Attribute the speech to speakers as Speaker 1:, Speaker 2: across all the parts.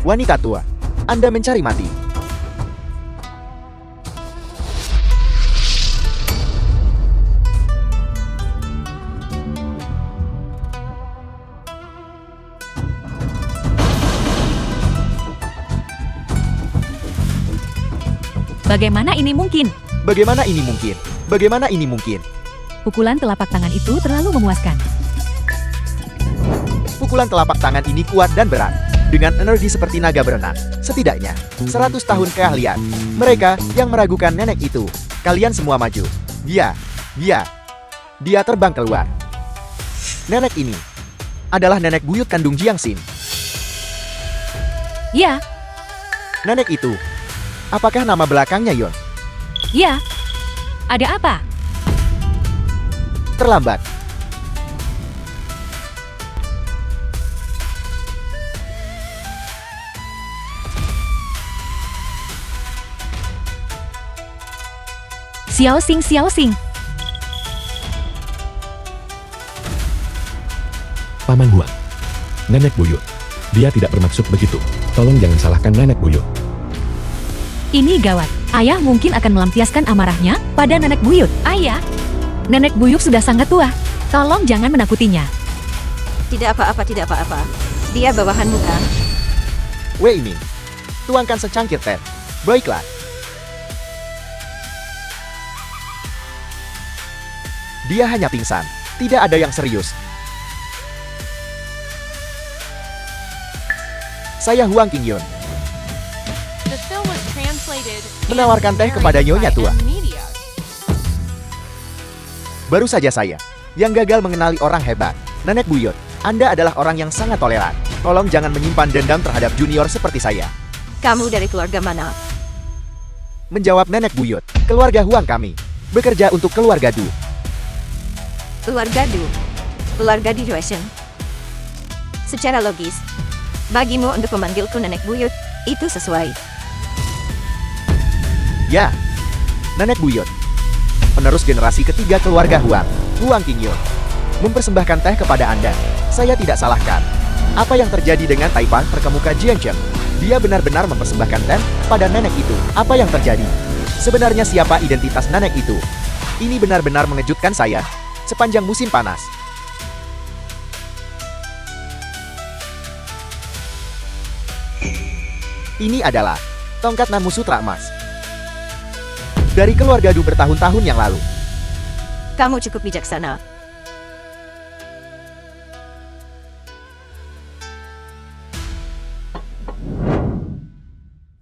Speaker 1: Wanita tua, Anda mencari mati.
Speaker 2: Bagaimana ini mungkin?
Speaker 1: Bagaimana ini mungkin? Bagaimana ini mungkin?
Speaker 2: Pukulan telapak tangan itu terlalu memuaskan.
Speaker 1: Pukulan telapak tangan ini kuat dan berat. Dengan energi seperti naga berenang. Setidaknya 100 tahun keahlian. Mereka yang meragukan nenek itu. Kalian semua maju. Dia terbang keluar. Nenek ini adalah nenek buyut kandung Jiangxin.
Speaker 2: Ya,
Speaker 1: Nenek itu, apakah nama belakangnya Yon?
Speaker 2: ya. Ada apa?
Speaker 1: Terlambat.
Speaker 2: Xiao Xing.
Speaker 3: Paman Huang. Nenek buyut. Dia tidak bermaksud begitu. Tolong jangan salahkan nenek buyut.
Speaker 2: Ini gawat. Ayah mungkin akan melampiaskan amarahnya pada nenek buyut. Ayah, nenek buyut sudah sangat tua. Tolong jangan menakutinya.
Speaker 4: Tidak apa-apa. Dia bawahanmu kan?
Speaker 1: Wei ini, tuangkan secangkir teh. Baiklah. Dia hanya pingsan. Tidak ada yang serius. Saya Huang Qingyun. Menawarkan teh kepada nyonya tua. Baru saja saya yang gagal mengenali orang hebat. Nenek buyut, Anda adalah orang yang sangat toleran. Tolong jangan menyimpan dendam terhadap junior seperti saya.
Speaker 4: Kamu dari keluarga mana?
Speaker 1: Menjawab nenek buyut, keluarga Huang kami bekerja untuk keluarga Du.
Speaker 4: Keluarga di Joseon. Secara logis, bagimu untuk memanggilku nenek buyut, itu sesuai.
Speaker 1: Ya, nenek buyut. Penerus generasi ketiga keluarga Huang Qingyun. Mempersembahkan teh kepada Anda. Saya tidak salahkan. Apa yang terjadi dengan Taipang terkemuka Jiangcheng? Dia benar-benar mempersembahkan teh pada nenek itu. Apa yang terjadi? Sebenarnya siapa identitas nenek itu? Ini benar-benar mengejutkan saya. Sepanjang musim panas. Ini adalah tongkat Namu Sutra emas. Dari keluarga Du bertahun-tahun yang lalu.
Speaker 4: Kamu cukup bijaksana.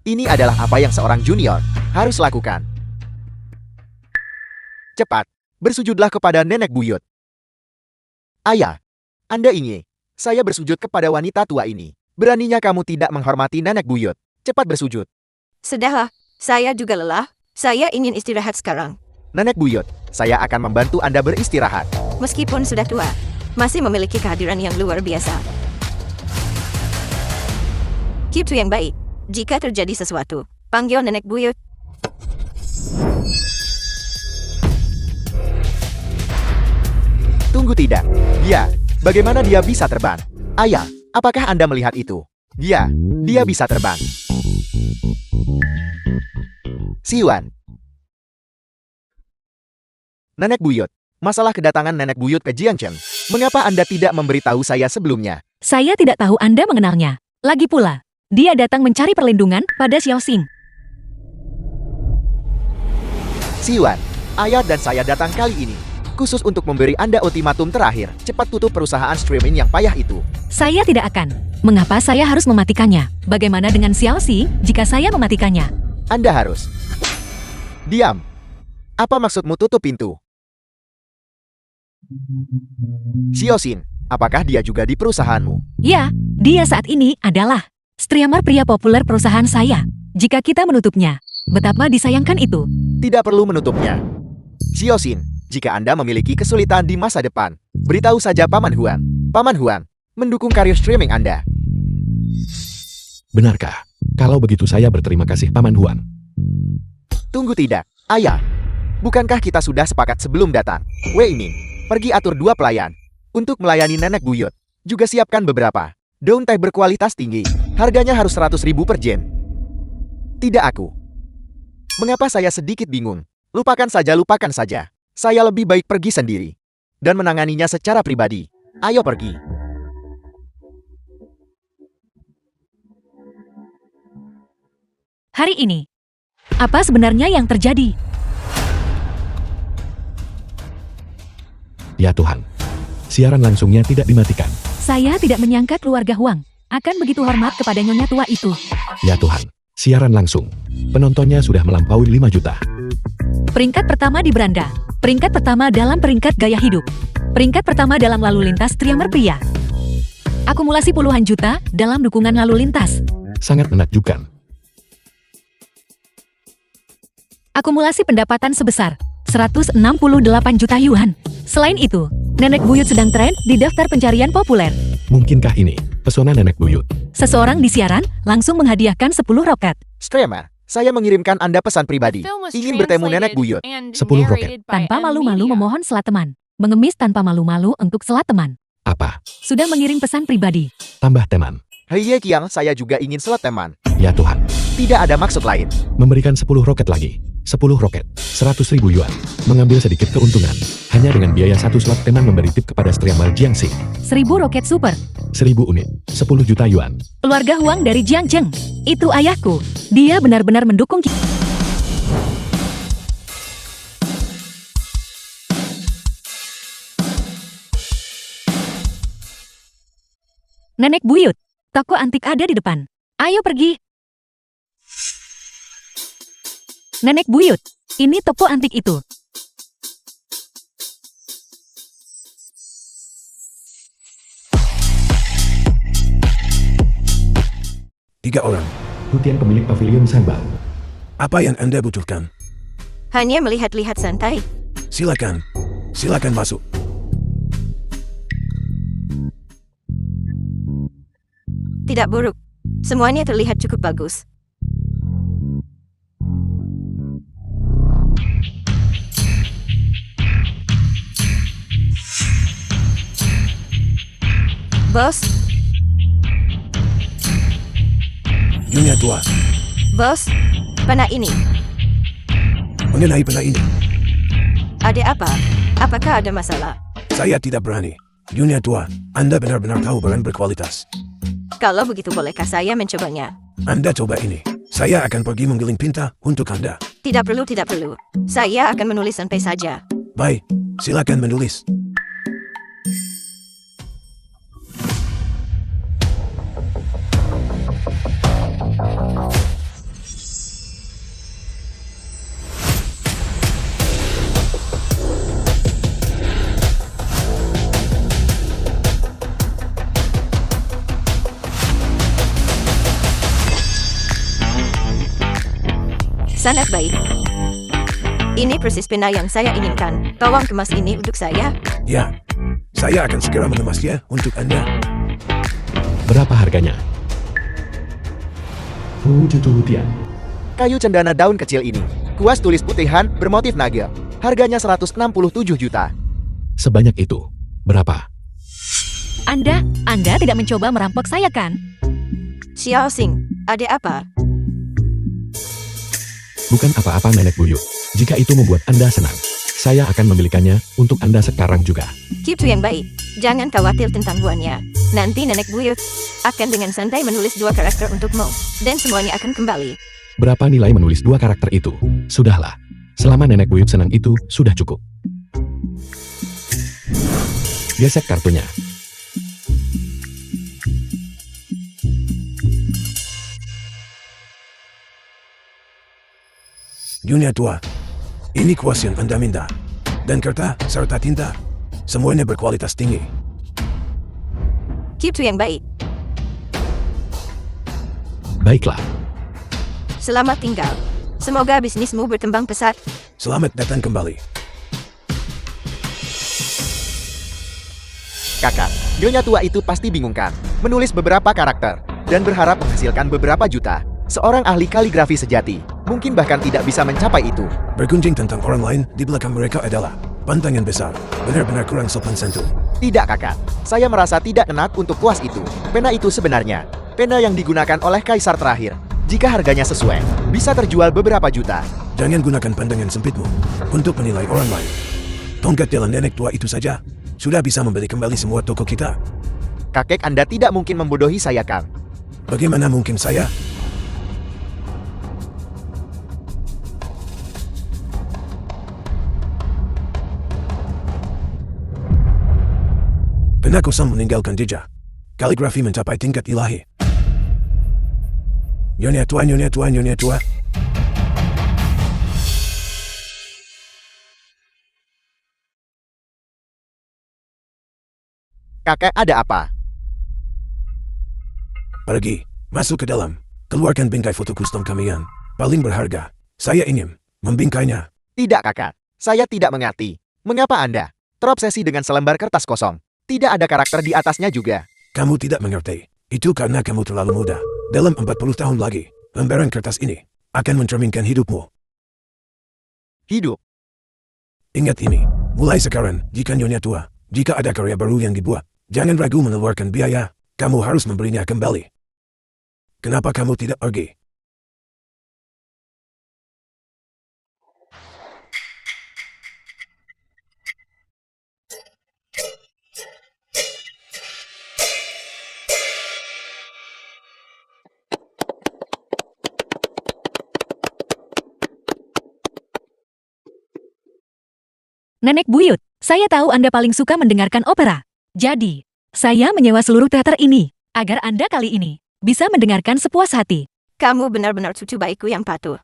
Speaker 1: Ini adalah apa yang seorang junior harus lakukan. Cepat, bersujudlah kepada nenek buyut. Ayah, Anda ingin saya bersujud kepada wanita tua ini. Beraninya kamu tidak menghormati nenek buyut. Cepat bersujud.
Speaker 4: Sudahlah, saya juga lelah. Saya ingin istirahat sekarang.
Speaker 1: Nenek buyut, saya akan membantu Anda beristirahat.
Speaker 4: Meskipun sudah tua, masih memiliki kehadiran yang luar biasa. Gitu yang baik. Jika terjadi sesuatu, panggil nenek buyut.
Speaker 1: Tunggu tidak. Bagaimana dia bisa terbang? Ayah, apakah Anda melihat itu? Dia bisa terbang. Siwan. Nenek buyut, masalah kedatangan nenek buyut ke Jiangcheng. Mengapa Anda tidak memberitahu saya sebelumnya?
Speaker 2: Saya tidak tahu Anda mengenalnya. Lagi pula, dia datang mencari perlindungan pada Xiao Xing.
Speaker 1: Siwan, ayah dan saya datang kali ini khusus untuk memberi Anda ultimatum terakhir. Cepat tutup perusahaan streaming yang payah itu.
Speaker 2: Saya tidak akan. Mengapa saya harus mematikannya? Bagaimana dengan Xiao Xi jika saya mematikannya?
Speaker 1: Anda harus diam. Apa maksudmu tutup pintu? Xiao Xin, apakah dia juga di perusahaanmu?
Speaker 2: Ya, dia saat ini adalah streamer pria populer perusahaan saya. Jika kita menutupnya, betapa disayangkan itu.
Speaker 1: Tidak perlu menutupnya. Xiao Xin, jika Anda memiliki kesulitan di masa depan, beritahu saja Paman Huang. Paman Huang mendukung karya streaming Anda.
Speaker 3: Benarkah? Kalau begitu saya berterima kasih Paman Huang.
Speaker 1: Tunggu tidak, ayah. Bukankah kita sudah sepakat sebelum datang? Wei Ming, pergi atur 2 pelayan untuk melayani nenek buyut. Juga siapkan beberapa daun teh berkualitas tinggi. Harganya harus 100.000 per jen. Tidak aku. Mengapa saya sedikit bingung? Lupakan saja, lupakan saja. Saya lebih baik pergi sendiri. Dan menanganinya secara pribadi. Ayo pergi.
Speaker 2: Hari ini, apa sebenarnya yang terjadi?
Speaker 3: Ya Tuhan. Siaran langsungnya tidak dimatikan.
Speaker 2: Saya tidak menyangka keluarga Huang akan begitu hormat kepada nyonya tua itu.
Speaker 3: Ya Tuhan. Siaran langsung. Penontonnya sudah melampaui 5 juta.
Speaker 2: Peringkat pertama di beranda. Peringkat pertama dalam peringkat gaya hidup. Peringkat pertama dalam lalu lintas streamer pria. Akumulasi puluhan juta dalam dukungan lalu lintas.
Speaker 3: Sangat menakjubkan.
Speaker 2: Akumulasi pendapatan sebesar 168 juta yuan. Selain itu, Nenek Buyut sedang tren di daftar pencarian populer.
Speaker 3: Mungkinkah ini pesona Nenek Buyut?
Speaker 2: Seseorang di siaran langsung menghadiahkan 10 roket.
Speaker 1: Streamer, saya mengirimkan Anda pesan pribadi. Ingin bertemu Nenek Buyut.
Speaker 3: 10 roket.
Speaker 2: Tanpa malu-malu memohon selat teman. Mengemis tanpa malu-malu untuk selat teman.
Speaker 3: Apa?
Speaker 2: Sudah mengirim pesan pribadi.
Speaker 3: Tambah teman.
Speaker 1: Hei Kiang, saya juga ingin slot teman.
Speaker 3: Ya Tuhan.
Speaker 1: Tidak ada maksud lain.
Speaker 3: Memberikan 10 roket lagi. 10 roket. 100.000 yuan. Mengambil sedikit keuntungan. Hanya dengan biaya 1 slot teman memberi tip kepada streamer Jiangxi.
Speaker 2: 1000 roket super.
Speaker 3: 1000 unit. 10 juta yuan.
Speaker 2: Keluarga Huang dari Jiangzheng. Itu ayahku. Dia benar-benar mendukung kita. Nenek Buyut. Toko antik ada di depan. Ayo pergi. Nenek Buyut. Ini toko antik itu.
Speaker 5: Tiga orang.
Speaker 3: Hutian pemilik pavilion Sanbao.
Speaker 5: Apa yang Anda butuhkan?
Speaker 4: Hanya melihat-lihat santai.
Speaker 5: Silakan. Silakan masuk.
Speaker 4: Tidak buruk. Semuanya terlihat cukup bagus. Bos,
Speaker 5: Nyonya tua,
Speaker 4: bos, panah ini.
Speaker 5: mengenai pena ini,
Speaker 4: Ada apa? Apakah ada masalah?
Speaker 5: saya tidak berani. Nyonya tua, Anda benar-benar tahu barang berkualitas.
Speaker 4: Kalau begitu bolehkah saya mencobanya?
Speaker 5: Anda coba ini. Saya akan pergi menggiling tinta untuk Anda.
Speaker 4: Tidak perlu, tidak perlu. Saya akan menulis sampai saja.
Speaker 5: Baik, silakan menulis.
Speaker 4: Sangat baik. Ini persis pena yang saya inginkan. Tolong kemas ini untuk saya.
Speaker 5: Ya, saya akan segera mengemasnya untuk Anda.
Speaker 3: Berapa harganya? Cucu hutian.
Speaker 1: Kayu cendana daun kecil ini. Kuas tulis putihan bermotif naga. Harganya 167 juta.
Speaker 3: Sebanyak itu. Berapa?
Speaker 2: Anda tidak mencoba merampok saya kan?
Speaker 4: Xiao Xing, ada apa?
Speaker 3: Bukan apa-apa Nenek Buyut. Jika itu membuat Anda senang, saya akan membelikannya untuk Anda sekarang juga.
Speaker 4: Gitu yang baik. Jangan khawatir tentang buahnya. Nanti Nenek Buyut akan dengan santai menulis 2 karakter untukmu. Dan semuanya akan kembali.
Speaker 3: Berapa nilai menulis 2 karakter itu? Sudahlah. Selama Nenek Buyut senang itu, sudah cukup. Gesek kartunya.
Speaker 5: Nyonya tua, ini kuas yang Anda minta. Dan kertas serta tinta. Semuanya berkualitas tinggi.
Speaker 4: Gitu yang baik.
Speaker 3: Baiklah.
Speaker 4: Selamat tinggal. Semoga bisnismu berkembang pesat.
Speaker 5: Selamat datang kembali.
Speaker 1: Kakak, nyonya tua itu pasti bingung kan? Menulis beberapa karakter dan berharap menghasilkan beberapa juta. Seorang ahli kaligrafi sejati, mungkin bahkan tidak bisa mencapai itu.
Speaker 5: Bergunjing tentang orang lain di belakang mereka adalah pantangan besar. Benar-benar kurang sopan santun.
Speaker 1: Tidak kakak, saya merasa tidak enak untuk kuas itu. Pena itu sebenarnya Pena yang digunakan oleh kaisar terakhir. Jika harganya sesuai, bisa terjual beberapa juta.
Speaker 5: Jangan gunakan pandangan sempitmu untuk menilai orang lain. Tongkat jalan nenek tua itu saja sudah bisa membeli kembali semua toko kita.
Speaker 1: Kakek Anda tidak mungkin membodohi saya, Kang.
Speaker 5: Bagaimana mungkin saya? Pena kosong meninggalkan jejak. Kaligrafi mencapai tingkat ilahi. Nyonya tua, nyonya tua, nyonya tua.
Speaker 1: Kakek, ada apa?
Speaker 5: Pergi, masuk ke dalam. Keluarkan bingkai foto custom kalian. Paling berharga. Saya ingin membingkainya.
Speaker 1: Tidak, kakak. Saya tidak mengerti. Mengapa Anda terobsesi dengan selembar kertas kosong? Tidak ada karakter di atasnya juga.
Speaker 5: Kamu tidak mengerti. Itu karena kamu terlalu muda. Dalam 40 tahun lagi, lembaran kertas ini akan mencerminkan hidupmu.
Speaker 1: Hidup.
Speaker 5: Ingat ini, mulai sekarang, jika nyonya tua, jika ada karya baru yang dibuat, jangan ragu mengeluarkan biaya. Kamu harus membelinya kembali. Kenapa kamu tidak pergi?
Speaker 2: Nenek buyut, saya tahu Anda paling suka mendengarkan opera. Jadi, saya menyewa seluruh teater ini, agar Anda kali ini bisa mendengarkan sepuas hati.
Speaker 4: Kamu benar-benar cucu baikku yang patuh.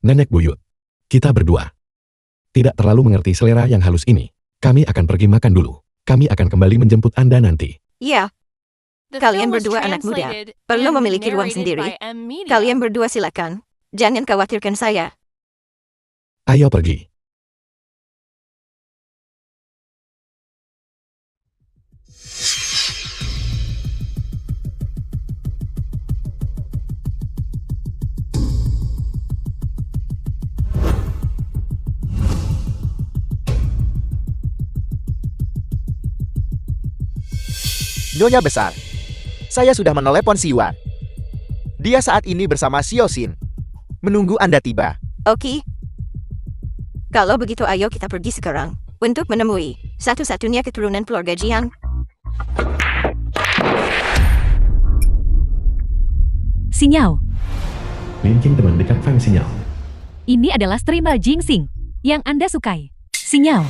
Speaker 3: Nenek buyut, kita berdua tidak terlalu mengerti selera yang halus ini. Kami akan pergi makan dulu. Kami akan kembali menjemput Anda nanti.
Speaker 4: Iya, kalian berdua anak muda, perlu memiliki ruang sendiri. Kalian berdua silakan. Jangan khawatirkan saya.
Speaker 3: Ayo pergi.
Speaker 1: Nyonya besar, saya sudah menelepon Siwan. Dia saat ini bersama Xiaoxin, menunggu Anda tiba.
Speaker 4: Oke. Kalau begitu ayo kita pergi sekarang, untuk menemui satu-satunya keturunan keluarga Jiang.
Speaker 2: Sinyal.
Speaker 3: Linking teman dekat Fang Sinyal.
Speaker 2: Ini adalah streamer Jingsing yang Anda sukai. Sinyal.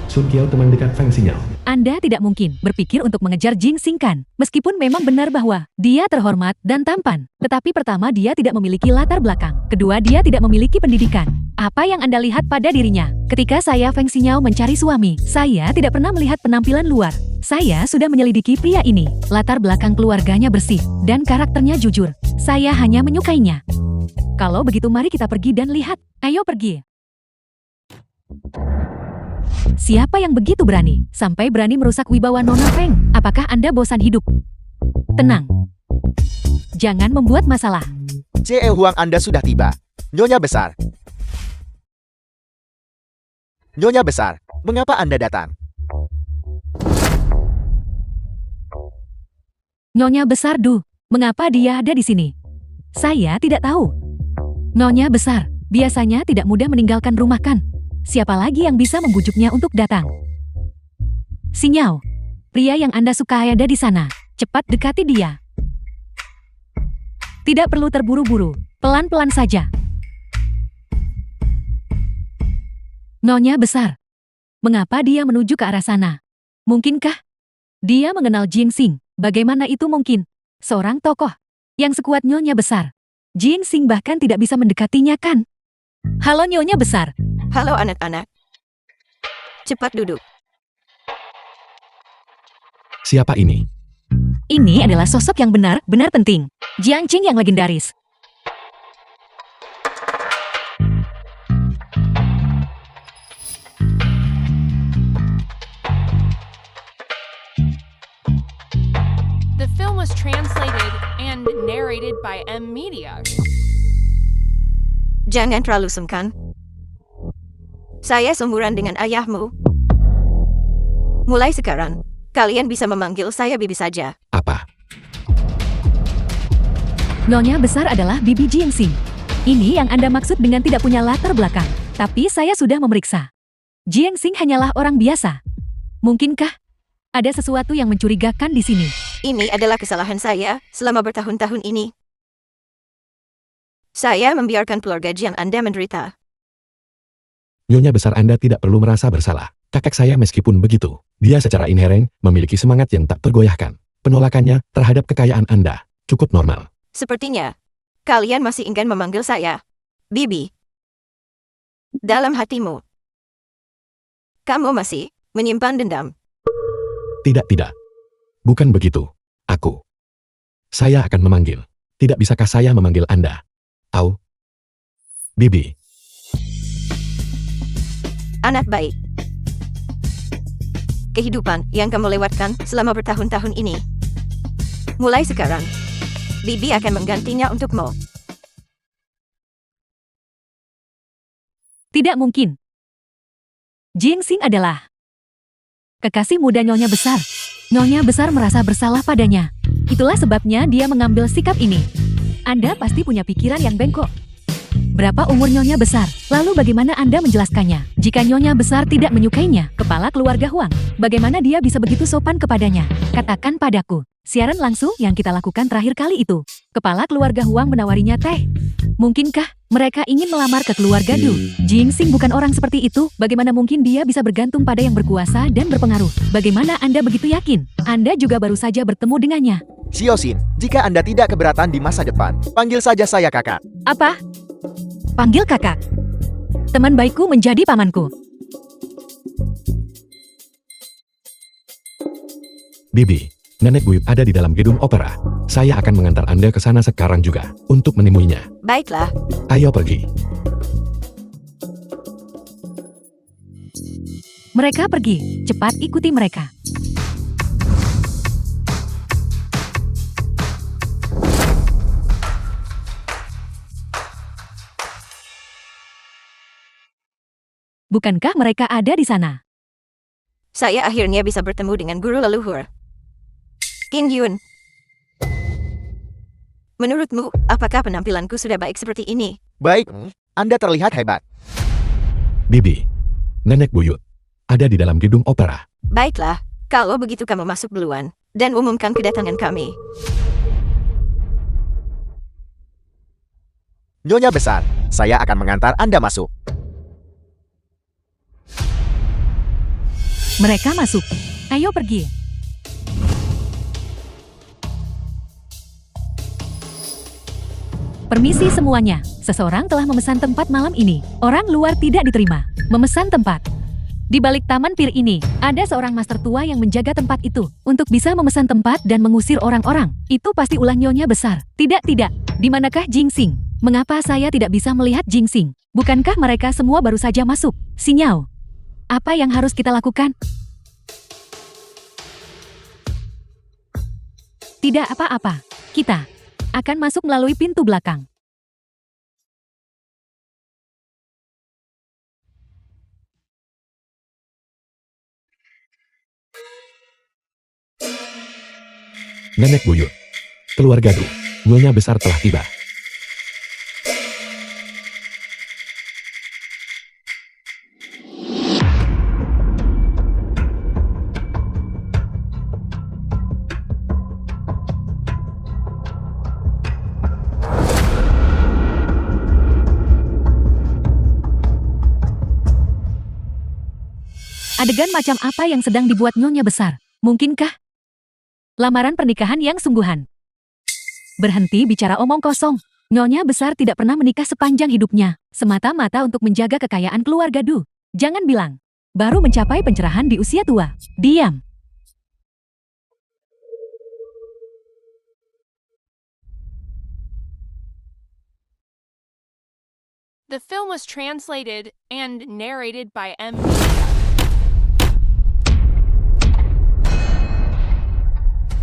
Speaker 3: Sun Kiao teman dekat Fang Sinyal.
Speaker 2: Anda tidak mungkin berpikir untuk mengejar Jingsing kan? Meskipun memang benar bahwa dia terhormat dan tampan. Tetapi pertama, dia tidak memiliki latar belakang. Kedua, dia tidak memiliki pendidikan. Apa yang Anda lihat pada dirinya? Ketika saya Feng Xinyao mencari suami, saya tidak pernah melihat penampilan luar. Saya sudah menyelidiki pria ini. Latar belakang keluarganya bersih, dan karakternya jujur. Saya hanya menyukainya. Kalau begitu mari kita pergi dan lihat. Ayo pergi. Siapa yang begitu berani, sampai berani merusak wibawa Nona Feng? Apakah Anda bosan hidup? Tenang. Jangan membuat masalah.
Speaker 1: Jie Huang, Anda sudah tiba. Nyonya besar. Nyonya besar, mengapa Anda datang?
Speaker 2: Nyonya besar Du, mengapa dia ada di sini? Saya tidak tahu. Nyonya besar, biasanya tidak mudah meninggalkan rumah kan? Siapa lagi yang bisa membujuknya untuk datang? Sinyal. Pria yang Anda suka ada di sana. Cepat dekati dia. Tidak perlu terburu-buru. Pelan-pelan saja. Nyonya besar. Mengapa dia menuju ke arah sana? Mungkinkah dia mengenal Jingsing? Bagaimana itu mungkin? Seorang tokoh yang sekuat Nyonya besar. Jingsing bahkan tidak bisa mendekatinya kan? Halo Nyonya besar.
Speaker 4: Halo anak-anak. Cepat duduk.
Speaker 3: Siapa ini?
Speaker 2: Ini adalah sosok yang benar-benar penting. Jiang Qing yang legendaris.
Speaker 6: The film was translated and narrated by M Media.
Speaker 4: Jangan terlalu sungkan. Saya seumuran dengan ayahmu. Mulai sekarang, kalian bisa memanggil saya Bibi saja.
Speaker 3: Apa?
Speaker 2: Nyonya besar adalah Bibi Jingsing. Ini yang Anda maksud dengan tidak punya latar belakang. Tapi saya sudah memeriksa. Jingsing hanyalah orang biasa. Mungkinkah ada sesuatu yang mencurigakan di sini?
Speaker 4: Ini adalah kesalahan saya selama bertahun-tahun ini. Saya membiarkan keluarga Jiang Anda menderita.
Speaker 3: Nyonya besar Anda tidak perlu merasa bersalah. Kakek saya meskipun begitu, dia secara inheren memiliki semangat yang tak tergoyahkan. Penolakannya terhadap kekayaan Anda cukup normal.
Speaker 4: Sepertinya, kalian masih ingin memanggil saya Bibi. Dalam hatimu, kamu masih menyimpan dendam.
Speaker 3: Tidak. Bukan begitu. Saya akan memanggil. Tidak bisakah saya memanggil Anda? Au. Bibi.
Speaker 4: Anak baik. Kehidupan yang kamu lewatkan selama bertahun-tahun ini. Mulai sekarang, Bibi akan menggantinya untukmu.
Speaker 2: Tidak mungkin. Jingsing adalah kekasih muda Nyonya besar. Nyonya besar merasa bersalah padanya. Itulah sebabnya dia mengambil sikap ini. Anda pasti punya pikiran yang bengkok. Berapa umur Nyonya besar? Lalu bagaimana Anda menjelaskannya? Jika Nyonya besar tidak menyukainya, kepala keluarga Huang, bagaimana dia bisa begitu sopan kepadanya? Katakan padaku, siaran langsung yang kita lakukan terakhir kali itu. Kepala keluarga Huang menawarinya teh. Mungkinkah mereka ingin melamar ke keluarga Du? Jingsing bukan orang seperti itu. Bagaimana mungkin dia bisa bergantung pada yang berkuasa dan berpengaruh? Bagaimana Anda begitu yakin? Anda juga baru saja bertemu dengannya.
Speaker 1: Xiaoxin, jika Anda tidak keberatan di masa depan, panggil saja saya kakak.
Speaker 2: Apa? Panggil kakak. Teman baikku menjadi pamanku.
Speaker 3: Bibi, Nenek Buyut ada di dalam gedung opera. Saya akan mengantar Anda ke sana sekarang juga untuk menemuinya.
Speaker 4: Baiklah,
Speaker 3: Ayo pergi.
Speaker 2: Mereka pergi. Cepat ikuti mereka. Bukankah mereka ada di sana?
Speaker 4: saya akhirnya bisa bertemu dengan guru leluhur. Qin Yun. Menurutmu, apakah penampilanku sudah baik seperti ini?
Speaker 1: Baik, Anda terlihat hebat.
Speaker 3: Bibi, Nenek Buyut ada di dalam gedung opera.
Speaker 4: Baiklah, kalau begitu kamu masuk duluan dan umumkan kedatangan kami.
Speaker 1: Nyonya besar, saya akan mengantar Anda masuk.
Speaker 2: Mereka masuk. Ayo pergi. Permisi semuanya. Seseorang telah memesan tempat malam ini. Orang luar tidak diterima. Memesan tempat. Di balik taman pir ini, ada seorang master tua yang menjaga tempat itu. Untuk bisa memesan tempat dan mengusir orang-orang. Itu pasti ulah Nyonya besar. Tidak. Di manakah Jingsing? Mengapa saya tidak bisa melihat Jingsing? Bukankah mereka semua baru saja masuk? Sinyal. Apa yang harus kita lakukan? Tidak apa-apa. Kita akan masuk melalui pintu belakang.
Speaker 3: Nenek Buyut, keluarga Du, Nyonya besar telah tiba.
Speaker 2: Adegan macam apa yang sedang dibuat Nyonya besar? Mungkinkah lamaran pernikahan yang sungguhan? Berhenti bicara omong kosong. Nyonya besar tidak pernah menikah sepanjang hidupnya, semata-mata untuk menjaga kekayaan keluarga Du. Jangan bilang, baru mencapai pencerahan di usia tua. Diam.
Speaker 6: The film was translated and narrated by M.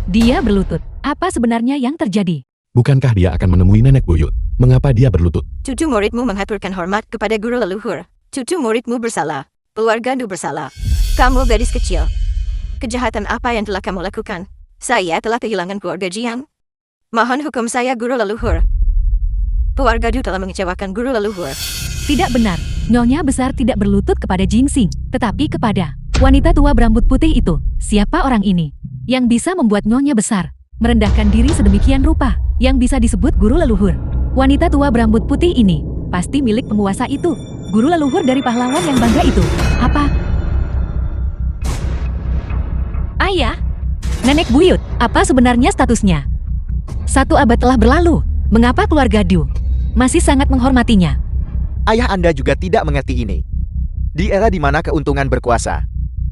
Speaker 2: Dia berlutut. Apa sebenarnya yang terjadi?
Speaker 3: Bukankah dia akan menemui Nenek Buyut? Mengapa dia berlutut?
Speaker 4: Cucu muridmu mengaturkan hormat kepada guru leluhur. Cucu muridmu bersalah. Keluarga Du bersalah. Kamu gadis kecil. Kejahatan apa yang telah kamu lakukan? Saya telah kehilangan keluarga Jiang. Mohon hukum saya guru leluhur. Keluarga Du telah mengecewakan guru leluhur.
Speaker 2: Tidak benar. Nyonya besar tidak berlutut kepada Jingsing, tetapi kepada wanita tua berambut putih itu. Siapa orang ini yang bisa membuat Nyonya besar merendahkan diri sedemikian rupa, yang bisa disebut guru leluhur? Wanita tua berambut putih ini pasti milik penguasa itu. Guru leluhur dari pahlawan yang bangga itu. Apa? Ayah? Nenek buyut, apa sebenarnya statusnya? 1 abad telah berlalu. Mengapa keluarga Du masih sangat menghormatinya?
Speaker 1: Ayah Anda juga tidak mengerti ini. Di era di mana keuntungan berkuasa,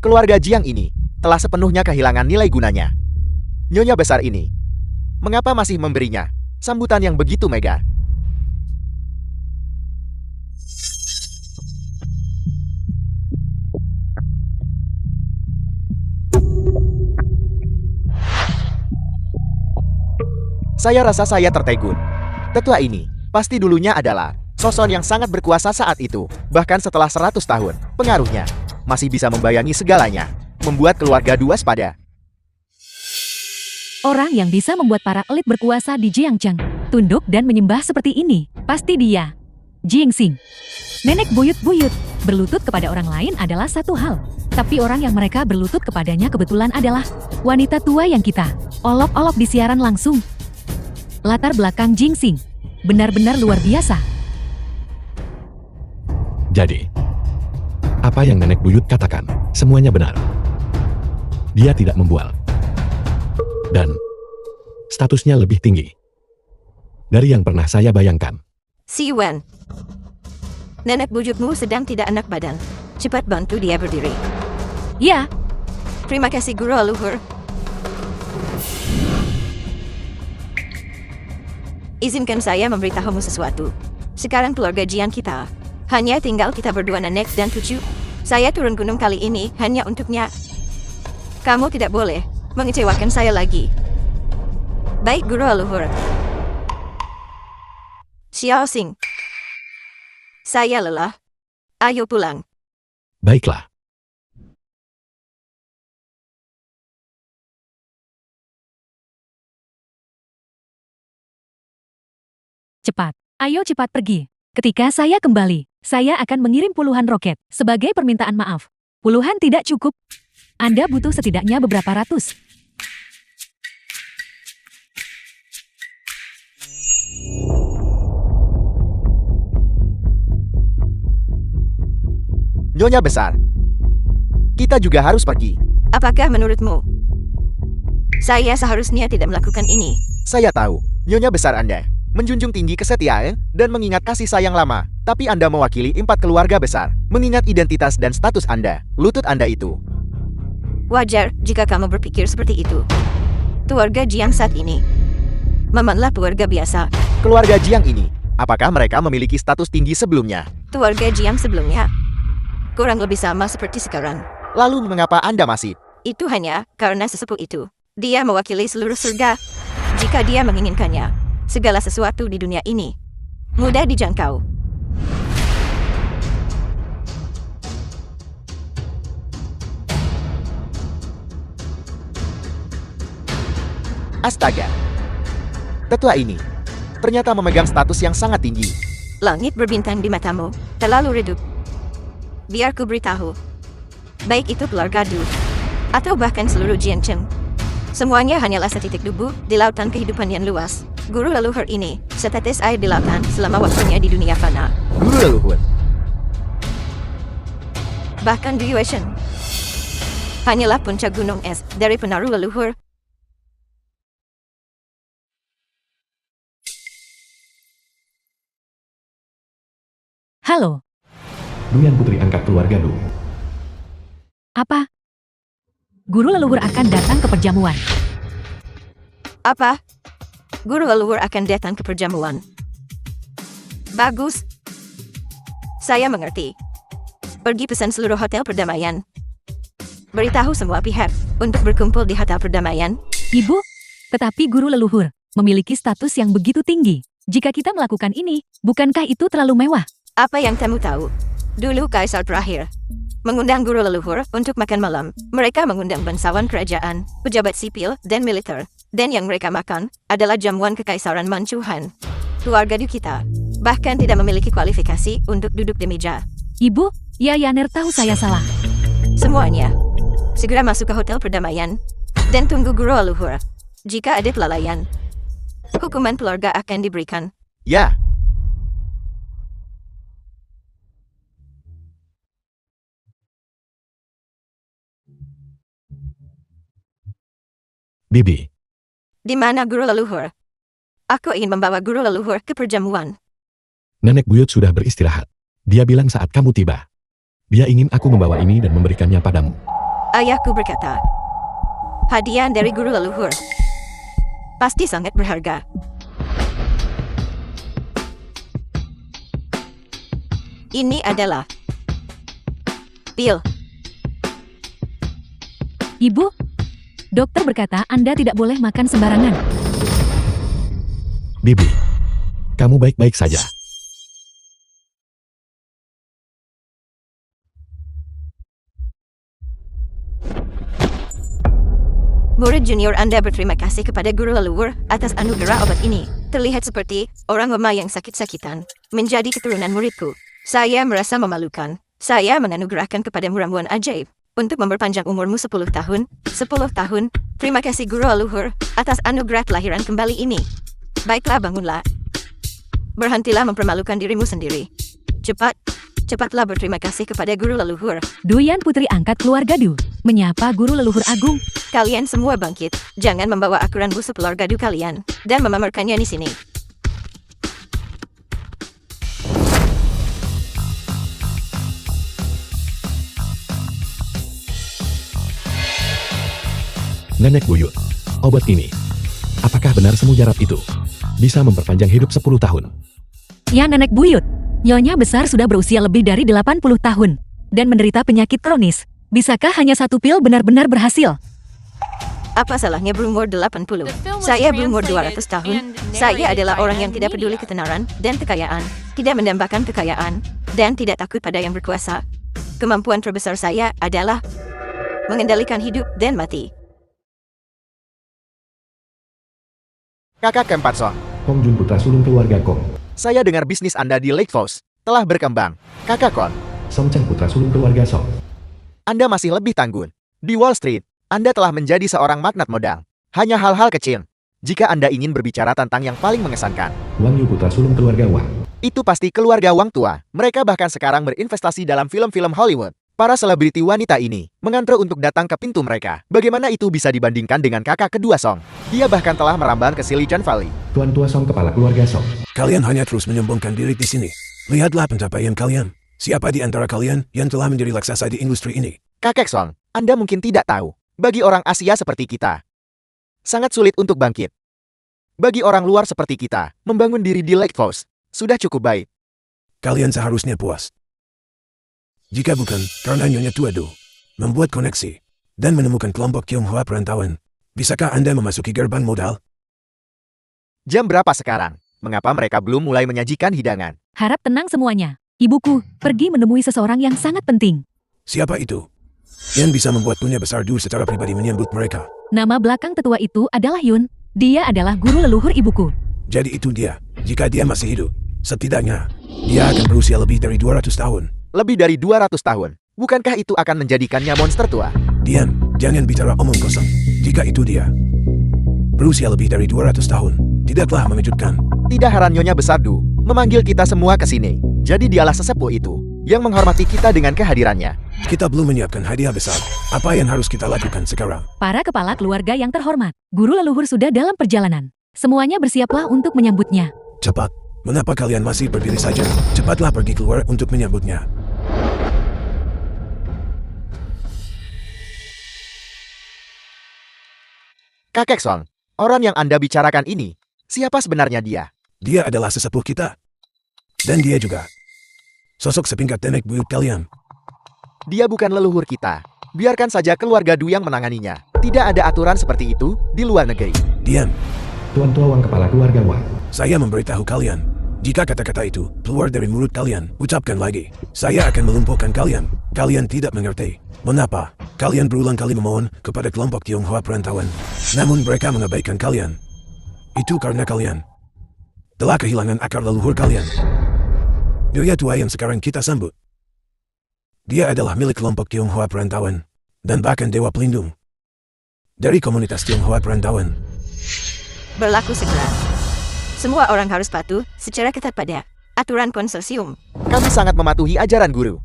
Speaker 1: keluarga Jiang ini telah sepenuhnya kehilangan nilai gunanya. Nyonya besar ini, mengapa masih memberinya sambutan yang begitu megah? Saya rasa saya tertegun. Tetua ini pasti dulunya adalah sosok yang sangat berkuasa saat itu. Bahkan setelah 100 tahun, pengaruhnya masih bisa membayangi segalanya, membuat keluarga Du waspada.
Speaker 2: Orang yang bisa membuat para elit berkuasa di Jiangcheng tunduk dan menyembah seperti ini, pasti dia. Jingsing. Nenek buyut-buyut berlutut kepada orang lain adalah satu hal. Tapi orang yang mereka berlutut kepadanya kebetulan adalah wanita tua yang kita olok-olok di siaran langsung. Latar belakang Jingsing benar-benar luar biasa.
Speaker 3: Jadi, apa yang nenek buyut katakan, semuanya benar. Dia tidak membual. Dan, statusnya lebih tinggi dari yang pernah saya bayangkan.
Speaker 4: Si Wen. Nenek buyutmu sedang tidak enak badan. Cepat bantu dia berdiri.
Speaker 2: Ya,
Speaker 4: Terima kasih guru leluhur. Izinkan saya memberitahumu sesuatu. Sekarang keluarga Jian kita hanya tinggal kita berdua, nenek dan cucu. Saya turun gunung kali ini hanya untuknya. Kamu tidak boleh mengecewakan saya lagi. Baik guru leluhur. Xiao Xing. Saya lelah. Ayo pulang.
Speaker 3: Baiklah.
Speaker 2: cepat. Ayo cepat pergi. Ketika saya kembali, saya akan mengirim puluhan roket sebagai permintaan maaf. Puluhan tidak cukup. Anda butuh setidaknya beberapa ratus.
Speaker 1: Nyonya besar, kita juga harus pergi.
Speaker 4: Apakah menurutmu saya seharusnya tidak melakukan ini?
Speaker 1: Saya tahu, Nyonya besar Anda menjunjung tinggi kesetiaan dan mengingat kasih sayang lama. Tapi Anda mewakili 4 keluarga besar, mengingat identitas dan status Anda, lutut Anda itu.
Speaker 4: Wajar jika kamu berpikir seperti itu. Keluarga Jiang saat ini memanglah keluarga biasa.
Speaker 1: Keluarga Jiang ini, apakah mereka memiliki status tinggi sebelumnya?
Speaker 4: Keluarga Jiang sebelumnya kurang lebih sama seperti sekarang.
Speaker 1: Lalu mengapa Anda masih?
Speaker 4: Itu hanya karena sesepuh itu. Dia mewakili seluruh surga. Jika dia menginginkannya, segala sesuatu di dunia ini mudah dijangkau.
Speaker 1: Astaga. Tetua ini ternyata memegang status yang sangat tinggi.
Speaker 4: Langit berbintang di matamu, terlalu redup. Biar ku beritahu. Baik itu keluarga Du, atau bahkan seluruh Jiangcheng. Semuanya hanyalah setitik debu di lautan kehidupan yang luas. Guru leluhur ini setetes air di lautan selama waktunya di dunia fana.
Speaker 1: Guru leluhur.
Speaker 4: Bahkan Du Yueshen hanyalah puncak gunung es dari penaruh leluhur.
Speaker 2: Halo,
Speaker 3: Duyan putri angkat keluarga Du.
Speaker 2: apa? Guru leluhur akan datang ke perjamuan.
Speaker 4: Apa? Guru leluhur akan datang ke perjamuan. Bagus. Saya mengerti. Pergi pesan seluruh hotel perdamaian. Beritahu semua pihak untuk berkumpul di hotel perdamaian.
Speaker 2: Ibu, tetapi guru leluhur memiliki status yang begitu tinggi. Jika kita melakukan ini, bukankah itu terlalu mewah?
Speaker 4: Apa yang kamu tahu? Dulu Kaisar terakhir mengundang guru leluhur untuk makan malam. Mereka mengundang bangsawan kerajaan, pejabat sipil, dan militer. Dan yang mereka makan adalah jamuan kekaisaran Manchuhan. Keluarga Du kita bahkan tidak memiliki kualifikasi untuk duduk di meja.
Speaker 2: Ibu, ya Yaner tahu saya salah.
Speaker 4: Semuanya segera masuk ke hotel perdamaian dan tunggu guru leluhur. Jika ada kelalaian, hukuman keluarga akan diberikan.
Speaker 1: Ya,
Speaker 3: Bibi,
Speaker 4: Di mana guru leluhur? Aku ingin membawa guru leluhur ke perjamuan.
Speaker 3: nenek buyut sudah beristirahat. Dia bilang saat kamu tiba. Dia ingin aku membawa ini dan memberikannya padamu.
Speaker 4: Ayahku berkata, hadiah dari guru leluhur pasti sangat berharga. Ini adalah pil.
Speaker 2: Ibu, dokter berkata Anda tidak boleh makan sembarangan.
Speaker 3: Bibi, kamu baik-baik saja.
Speaker 4: Murid junior Anda berterima kasih kepada guru leluhur atas anugerah obat ini. Terlihat seperti orang lemah yang sakit-sakitan menjadi keturunan muridku. Saya merasa memalukan. Saya menganugerahkan kepadamu ramuan ajaib untuk memperpanjang umurmu 10 tahun. 10 tahun. Terima kasih guru leluhur atas anugerah kelahiran kembali ini. Baiklah, bangunlah. Berhentilah mempermalukan dirimu sendiri. Cepatlah berterima kasih kepada guru leluhur.
Speaker 2: Duyan putri angkat keluarga Du, menyapa guru leluhur agung.
Speaker 4: Kalian semua bangkit. Jangan membawa akuran busuk keluarga Du kalian dan memamerkannya di sini.
Speaker 3: Nenek buyut, obat ini. Apakah benar semujarab itu? Bisa memperpanjang hidup 10 tahun.
Speaker 2: Ya nenek buyut, nyonya besar sudah berusia lebih dari 80 tahun dan menderita penyakit kronis. Bisakah hanya satu pil benar-benar berhasil?
Speaker 4: Apa salahnya berumur 80? Saya berumur 200 tahun. Saya adalah orang yang tidak peduli ketenaran dan kekayaan, tidak mendambakan kekayaan, dan tidak takut pada yang berkuasa. Kemampuan terbesar saya adalah mengendalikan hidup dan mati.
Speaker 1: kakak keempat Song.
Speaker 3: Kong Jun putra sulung keluarga Kong.
Speaker 1: Saya dengar bisnis Anda di Lake Falls telah berkembang. Kakak Kon,
Speaker 3: Song Cheng putra sulung keluarga Song.
Speaker 1: Anda masih lebih tanggun. Di Wall Street, Anda telah menjadi seorang magnat modal. Hanya hal-hal kecil. Jika Anda ingin berbicara tentang yang paling mengesankan,
Speaker 3: Wang Yu putra sulung keluarga Wang.
Speaker 1: itu pasti keluarga Wang tua. Mereka bahkan sekarang berinvestasi dalam film-film Hollywood. Para selebriti wanita ini mengantre untuk datang ke pintu mereka. Bagaimana itu bisa dibandingkan dengan kakak kedua Song? Dia bahkan telah merambah ke Silicon Valley.
Speaker 3: Tuan tua Song kepala keluarga Song.
Speaker 5: Kalian hanya terus menyombongkan diri di sini. Lihatlah pencapaian kalian. Siapa di antara kalian yang telah menjadi raksasa di industri ini?
Speaker 1: Kakek Song, Anda mungkin tidak tahu. Bagi orang Asia seperti kita, sangat sulit untuk bangkit. Bagi orang luar seperti kita, membangun diri di Lake Falls sudah cukup baik.
Speaker 5: Kalian seharusnya puas. Jika bukan karena Nyonya Tua Du membuat koneksi dan menemukan kelompok Tionghoa perantauan, bisakah Anda memasuki gerbang modal?
Speaker 1: Jam berapa sekarang? Mengapa mereka belum mulai menyajikan hidangan?
Speaker 2: Harap tenang semuanya. Ibuku, pergi menemui seseorang yang sangat penting.
Speaker 5: Siapa itu? Yang bisa membuat punya besar Du secara pribadi menyambut mereka.
Speaker 2: Nama belakang tetua itu adalah Yun. Dia adalah guru leluhur ibuku.
Speaker 5: Jadi itu dia. Jika dia masih hidup, setidaknya dia akan berusia lebih dari 200 tahun.
Speaker 1: Lebih dari 200 tahun. Bukankah itu akan menjadikannya monster tua?
Speaker 5: Diam, jangan bicara omong kosong. Jika itu dia berusia lebih dari 200 tahun, tidaklah mengejutkan.
Speaker 1: Tidak heran Nyonya Besar Du memanggil kita semua ke sini. Jadi dialah sesepuh itu yang menghormati kita dengan kehadirannya.
Speaker 5: Kita belum menyiapkan hadiah besar. Apa yang harus kita lakukan sekarang?
Speaker 2: Para kepala keluarga yang terhormat, guru leluhur sudah dalam perjalanan. Semuanya bersiaplah untuk menyambutnya.
Speaker 5: Cepat. Mengapa kalian masih berdiri saja? Cepatlah pergi keluar untuk menyambutnya.
Speaker 1: Kakek Song, orang yang Anda bicarakan ini, siapa sebenarnya dia?
Speaker 5: Dia adalah sesepuh kita. Dan dia juga sosok sepingkat nenek buyut kalian.
Speaker 1: Dia bukan leluhur kita. Biarkan saja keluarga Du yang menanganinya. Tidak ada aturan seperti itu di luar negeri.
Speaker 5: Diam.
Speaker 3: Tuan tua Wang kepala keluarga Wang.
Speaker 5: Saya memberitahu kalian Jika kata-kata itu keluar dari mulut kalian, ucapkan lagi. Saya akan melumpuhkan kalian. Kalian tidak mengerti. Mengapa? Kalian berulang kali memohon kepada kelompok Tionghoa perantauan. Namun mereka mengabaikan kalian. Itu karena kalian telah kehilangan akar leluhur kalian. Nyonya tua yang sekarang kita sambut, dia adalah milik kelompok Tionghoa perantauan. Dan bahkan dewa pelindung dari komunitas Tionghoa perantauan.
Speaker 4: Berlaku segera. Semua orang harus patuh secara ketat pada aturan konsorsium.
Speaker 1: Kami sangat mematuhi ajaran guru.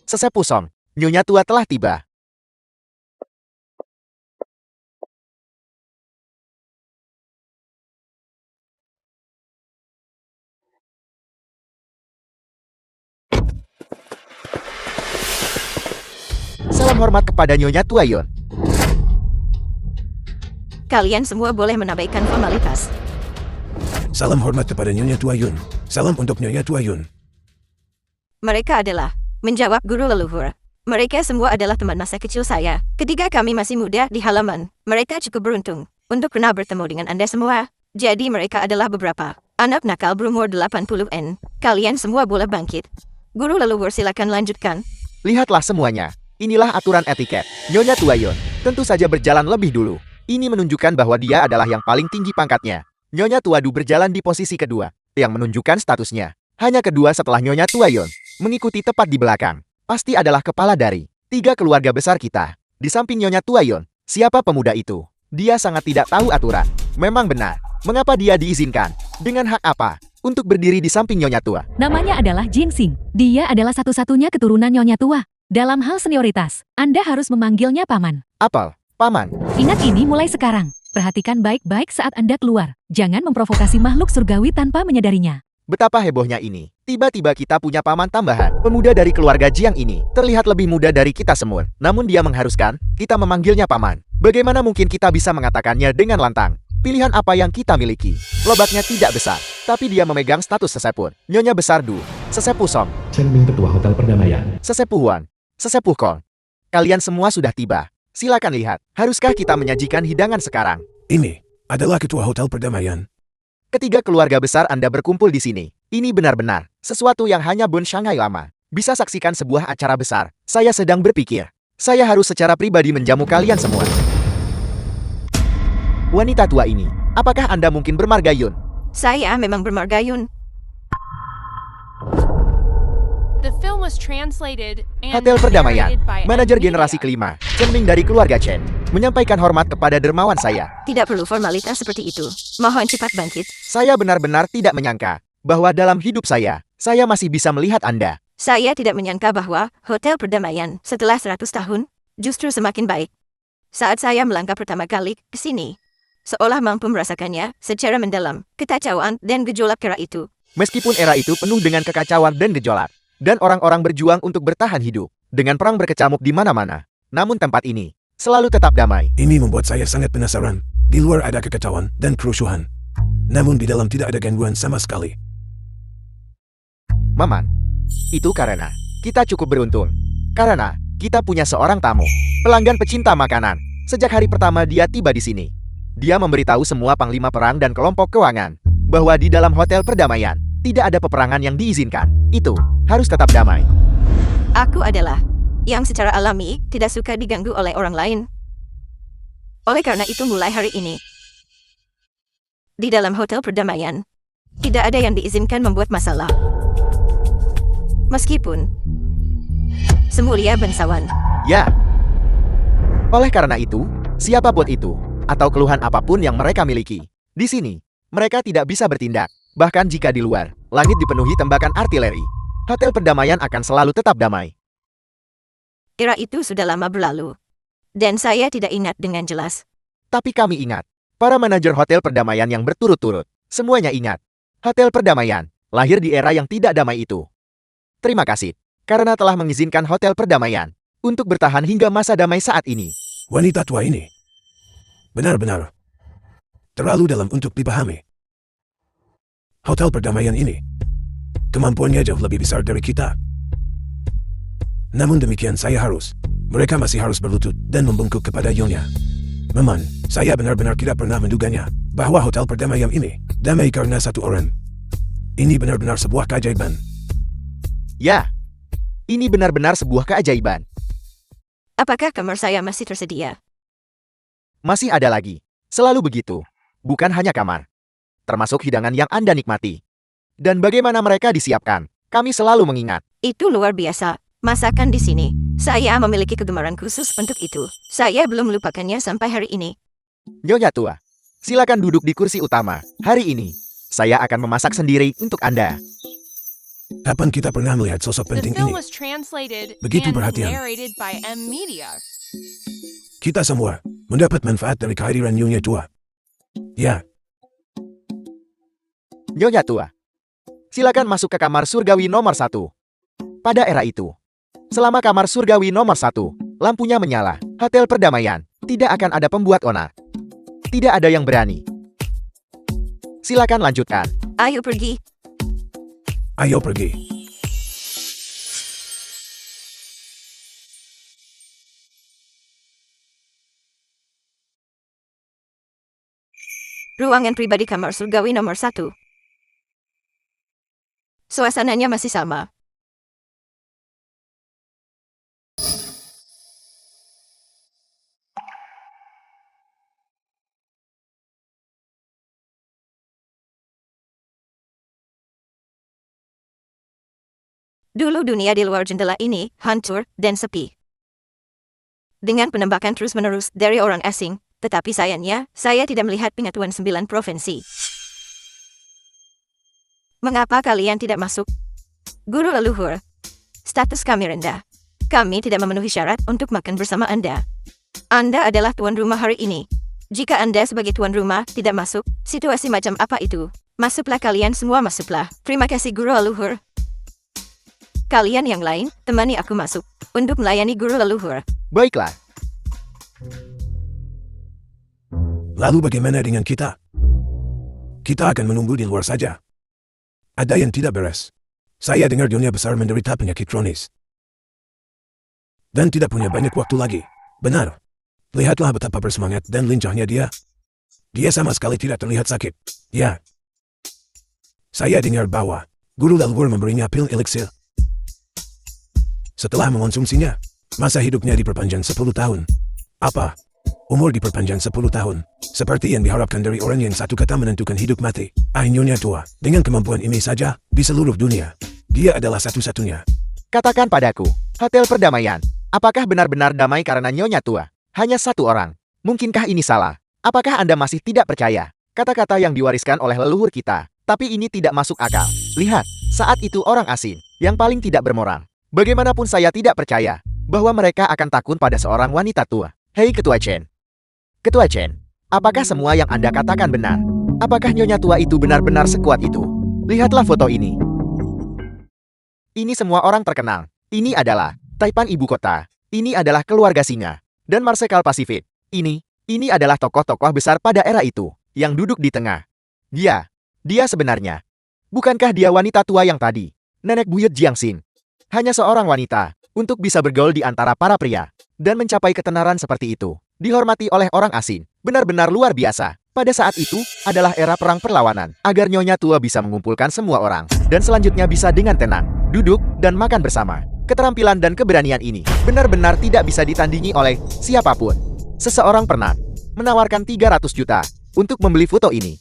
Speaker 1: Sesepuh Song, Nyonya tua telah tiba. Salam hormat kepada Nyonya tua Yun.
Speaker 4: Kalian semua boleh menabaikan formalitas.
Speaker 5: Salam hormat kepada Nyonya tua Yun. Salam untuk Nyonya tua Yun.
Speaker 4: Mereka adalah menjawab guru leluhur. Mereka semua adalah teman masa kecil saya. Ketika kami masih muda di halaman, mereka cukup beruntung untuk pernah bertemu dengan Anda semua. Jadi mereka adalah beberapa anak nakal berumur 80-an. Kalian semua boleh bangkit. Guru leluhur silakan lanjutkan.
Speaker 1: Lihatlah semuanya. Inilah aturan etiket. Nyonya tua Yun tentu saja berjalan lebih dulu. Ini menunjukkan bahwa dia adalah yang paling tinggi pangkatnya. Nyonya tua Du berjalan di posisi kedua, yang menunjukkan statusnya. Hanya kedua setelah Nyonya tua Yun. Mengikuti tepat di belakang. Pasti adalah kepala dari 3 keluarga besar kita. Di samping Nyonya tua Yun, siapa pemuda itu? Dia sangat tidak tahu aturan. Memang benar. Mengapa dia diizinkan? Dengan hak apa? Untuk berdiri di samping Nyonya tua.
Speaker 2: Namanya adalah Jing Xing. Dia adalah satu-satunya keturunan Nyonya tua. Dalam hal senioritas, Anda harus memanggilnya paman.
Speaker 1: Apel, paman.
Speaker 2: Ingat ini mulai sekarang. Perhatikan baik-baik saat Anda keluar. Jangan memprovokasi makhluk surgawi tanpa menyadarinya.
Speaker 1: Betapa hebohnya ini. Tiba-tiba kita punya paman tambahan. Pemuda dari keluarga Jiang ini terlihat lebih muda dari kita semua. Namun dia mengharuskan kita memanggilnya paman. Bagaimana mungkin kita bisa mengatakannya dengan lantang? Pilihan apa yang kita miliki? Lobaknya tidak besar, tapi dia memegang status sesepuh. Nyonya besar Du, sesepuh Song,
Speaker 3: Chen Ming Ketua Hotel Perdamaian.
Speaker 1: sesepuh Huan, sesepuh Kong. Kalian semua sudah tiba. Silakan lihat. Haruskah kita menyajikan hidangan sekarang?
Speaker 5: Ini adalah ketua Hotel Perdamaian.
Speaker 1: Ketiga keluarga besar Anda berkumpul di sini. Ini benar-benar sesuatu yang hanya Bun Shanghai lama bisa saksikan sebuah acara besar. Saya sedang berpikir, saya harus secara pribadi menjamu kalian semua. Wanita tua ini, apakah Anda mungkin bermarga Yun?
Speaker 4: Saya memang bermarga Yun.
Speaker 6: The film was translated and
Speaker 1: Hotel Perdamaian,
Speaker 6: narrated by
Speaker 1: manajer
Speaker 6: Ed
Speaker 1: generasi
Speaker 6: Media.
Speaker 1: kelima, Chen Ming dari keluarga Chen, menyampaikan hormat kepada dermawan saya.
Speaker 4: Tidak perlu formalitas seperti itu. Mohon cepat bangkit.
Speaker 1: Saya benar-benar tidak menyangka bahwa dalam hidup saya masih bisa melihat Anda.
Speaker 4: Saya tidak menyangka bahwa Hotel Perdamaian setelah 100 tahun justru semakin baik. Saat saya melangkah pertama kali ke sini, seolah mampu merasakannya secara mendalam, kekacauan dan gejolak kera itu.
Speaker 1: Meskipun era itu penuh dengan kekacauan dan gejolak, dan orang-orang berjuang untuk bertahan hidup, dengan perang berkecamuk di mana-mana. Namun tempat ini selalu tetap damai.
Speaker 5: Ini membuat saya sangat penasaran. Di luar ada kekacauan dan kerusuhan. Namun di dalam tidak ada gangguan sama sekali.
Speaker 1: Maman, itu karena kita cukup beruntung. Karena kita punya seorang tamu, pelanggan pecinta makanan. Sejak hari pertama dia tiba di sini, dia memberitahu semua panglima perang dan kelompok keuangan bahwa di dalam Hotel Perdamaian tidak ada peperangan yang diizinkan. Itu harus tetap damai.
Speaker 4: Aku adalah yang secara alami tidak suka diganggu oleh orang lain. Oleh karena itu mulai hari ini, di dalam Hotel Perdamaian, tidak ada yang diizinkan membuat masalah. Meskipun semulia bangsawan.
Speaker 1: Ya. Oleh karena itu, siapapun itu, atau keluhan apapun yang mereka miliki, di sini, mereka tidak bisa bertindak. Bahkan jika di luar, langit dipenuhi tembakan artileri, Hotel Perdamaian akan selalu tetap damai.
Speaker 4: Era itu sudah lama berlalu. Dan saya tidak ingat dengan jelas.
Speaker 1: Tapi kami ingat, para manajer Hotel Perdamaian yang berturut-turut, semuanya ingat. Hotel Perdamaian lahir di era yang tidak damai itu. Terima kasih, karena telah mengizinkan Hotel Perdamaian untuk bertahan hingga masa damai saat ini.
Speaker 5: Wanita tua ini benar-benar terlalu dalam untuk dipahami. Hotel Perdamaian ini kemampuannya jauh lebih besar dari kita. Namun demikian mereka masih harus berlutut dan membungkuk kepada Yonya. Maman, saya benar-benar tidak pernah menduganya bahwa hotel perdamaian ini damai karena satu orang. Ini benar-benar sebuah keajaiban.
Speaker 1: Ya, ini benar-benar sebuah keajaiban.
Speaker 4: Apakah kamar saya masih tersedia?
Speaker 1: Masih ada lagi. Selalu begitu. Bukan hanya kamar. Termasuk hidangan yang Anda nikmati. Dan bagaimana mereka disiapkan. Kami selalu mengingat.
Speaker 4: Itu luar biasa. Masakan di sini. Saya memiliki kegemaran khusus untuk itu. Saya belum melupakannya sampai hari ini.
Speaker 1: Nyonya tua, silakan duduk di kursi utama. Hari ini, saya akan memasak sendiri untuk Anda.
Speaker 5: Kapan kita pernah melihat sosok
Speaker 6: The
Speaker 5: penting
Speaker 6: film
Speaker 5: ini?
Speaker 6: was translated
Speaker 5: Begitu
Speaker 6: and
Speaker 5: perhatian.
Speaker 6: narrated by Media.
Speaker 5: Kita semua mendapat manfaat dari kehadiran Nyonya tua. Ya,
Speaker 1: Nyonya tua, silakan masuk ke kamar surgawi nomor 1. Pada era itu, selama kamar surgawi nomor 1, lampunya menyala, hotel perdamaian, tidak akan ada pembuat onar. Tidak ada yang berani. Silakan lanjutkan.
Speaker 4: Ayo pergi.
Speaker 5: ayo pergi.
Speaker 4: Ruangan pribadi kamar surgawi nomor 1. Suasananya masih sama. Dulu dunia di luar jendela ini hancur dan sepi. Dengan penembakan terus-menerus dari orang asing, tetapi sayangnya, saya tidak melihat pengetahuan 9 provinsi. Mengapa kalian tidak masuk? Guru leluhur, status kami rendah. Kami tidak memenuhi syarat untuk makan bersama Anda. Anda adalah tuan rumah hari ini. Jika Anda sebagai tuan rumah tidak masuk, situasi macam apa itu? Masuklah kalian semua masuklah. Terima kasih guru leluhur. Kalian yang lain, temani aku masuk untuk melayani guru leluhur.
Speaker 1: Baiklah,
Speaker 5: Lalu bagaimana dengan kita? Kita akan menunggu di luar saja. Ada yang tidak beres. Saya dengar dunia besar menderita penyakit kronis. Dan tidak punya banyak waktu lagi. Benar. Lihatlah betapa bersemangat dan lincahnya dia. Dia sama sekali tidak terlihat sakit. Ya. Saya dengar bahwa guru leluhur memberinya pil eliksir. Setelah mengonsumsinya, masa hidupnya diperpanjang 10 tahun. Apa? Umur diperpanjang 10 tahun. Seperti yang diharapkan dari orang yang satu kata menentukan hidup mati. Nyonya tua, dengan kemampuan ini saja, di seluruh dunia, dia adalah satu-satunya.
Speaker 1: katakan padaku, hotel perdamaian, apakah benar-benar damai karena Nyonya tua? Hanya satu orang. Mungkinkah ini salah? Apakah Anda masih tidak percaya? Kata-kata yang diwariskan oleh leluhur kita, tapi ini tidak masuk akal. Lihat, saat itu orang asing, yang paling tidak bermoral. Bagaimanapun saya tidak percaya, bahwa mereka akan takut pada seorang wanita tua. Hei Ketua Chen. Ketua Chen, apakah semua yang Anda katakan benar? Apakah Nyonya tua itu benar-benar sekuat itu? Lihatlah foto ini. Ini semua orang terkenal. Ini adalah Taipan ibu kota. Ini adalah keluarga singa. Dan Marsekal Pasifik. Ini adalah tokoh-tokoh besar pada era itu, yang duduk di tengah. Dia sebenarnya. Bukankah dia wanita tua yang tadi? Nenek buyut Jiangxin. Hanya seorang wanita, untuk bisa bergaul di antara para pria, dan mencapai ketenaran seperti itu, dihormati oleh orang asing, benar-benar luar biasa. Pada saat itu, adalah era perang perlawanan, agar Nyonya tua bisa mengumpulkan semua orang, dan selanjutnya bisa dengan tenang, duduk, dan makan bersama. Keterampilan dan keberanian ini, benar-benar tidak bisa ditandingi oleh siapapun. Seseorang pernah menawarkan 300 juta, untuk membeli foto ini.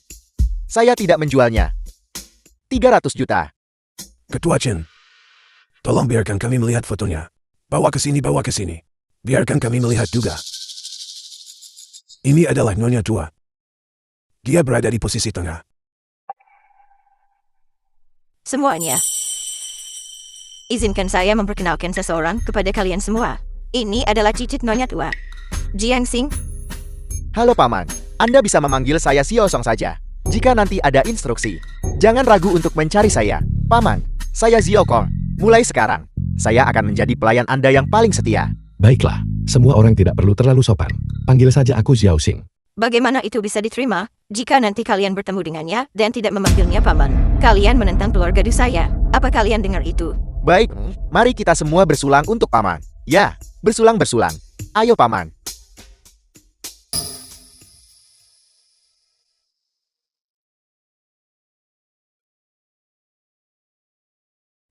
Speaker 1: Saya tidak menjualnya. 300 juta.
Speaker 5: Ketua Chen, tolong biarkan kami melihat fotonya. Bawa ke sini, bawa ke sini. Biarkan kami melihat juga. Ini adalah Nyonya tua. Dia berada di posisi tengah.
Speaker 4: Semuanya. Izinkan saya memperkenalkan seseorang kepada kalian semua. Ini adalah cicit Nyonya tua. Jiangxin.
Speaker 1: Halo Paman, Anda bisa memanggil saya Xiao Song saja. Jika nanti ada instruksi, jangan ragu untuk mencari saya. Paman, saya Xiao Kong. Mulai sekarang, saya akan menjadi pelayan Anda yang paling setia.
Speaker 3: Baiklah, semua orang tidak perlu terlalu sopan. Panggil saja aku Xiao Xing.
Speaker 4: Bagaimana itu bisa diterima jika nanti kalian bertemu dengannya dan tidak memanggilnya paman? Kalian menentang keluarga di saya. Apa kalian dengar itu?
Speaker 1: Baik, mari kita semua bersulang untuk Paman. Ya, bersulang-bersulang. Ayo Paman.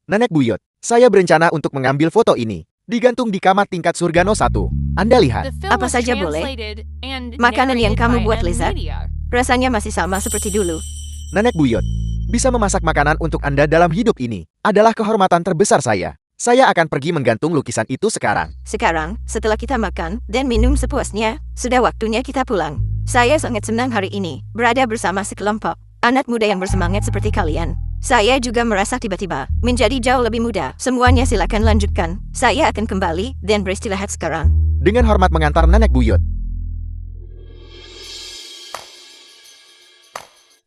Speaker 1: Nenek buyut, saya berencana untuk mengambil foto ini. Digantung di kamar tingkat Surgano 1. Anda lihat.
Speaker 6: The film
Speaker 4: Apa
Speaker 6: was
Speaker 4: saja boleh.
Speaker 6: translated and
Speaker 4: Makanan yang
Speaker 6: narrated
Speaker 4: kamu
Speaker 6: by
Speaker 4: buat
Speaker 6: M
Speaker 4: lezat.
Speaker 6: Media.
Speaker 4: Rasanya masih sama seperti dulu.
Speaker 1: Nenek buyut, bisa memasak makanan untuk Anda dalam hidup ini adalah kehormatan terbesar saya. Saya akan pergi menggantung lukisan itu sekarang.
Speaker 4: Sekarang, setelah kita makan dan minum sepuasnya, sudah waktunya kita pulang. Saya sangat senang hari ini berada bersama sekelompok anak muda yang bersemangat seperti kalian. Saya juga merasa tiba-tiba menjadi jauh lebih muda. Semuanya silakan lanjutkan. Saya akan kembali dan beristirahat sekarang.
Speaker 1: Dengan hormat mengantar nenek buyut.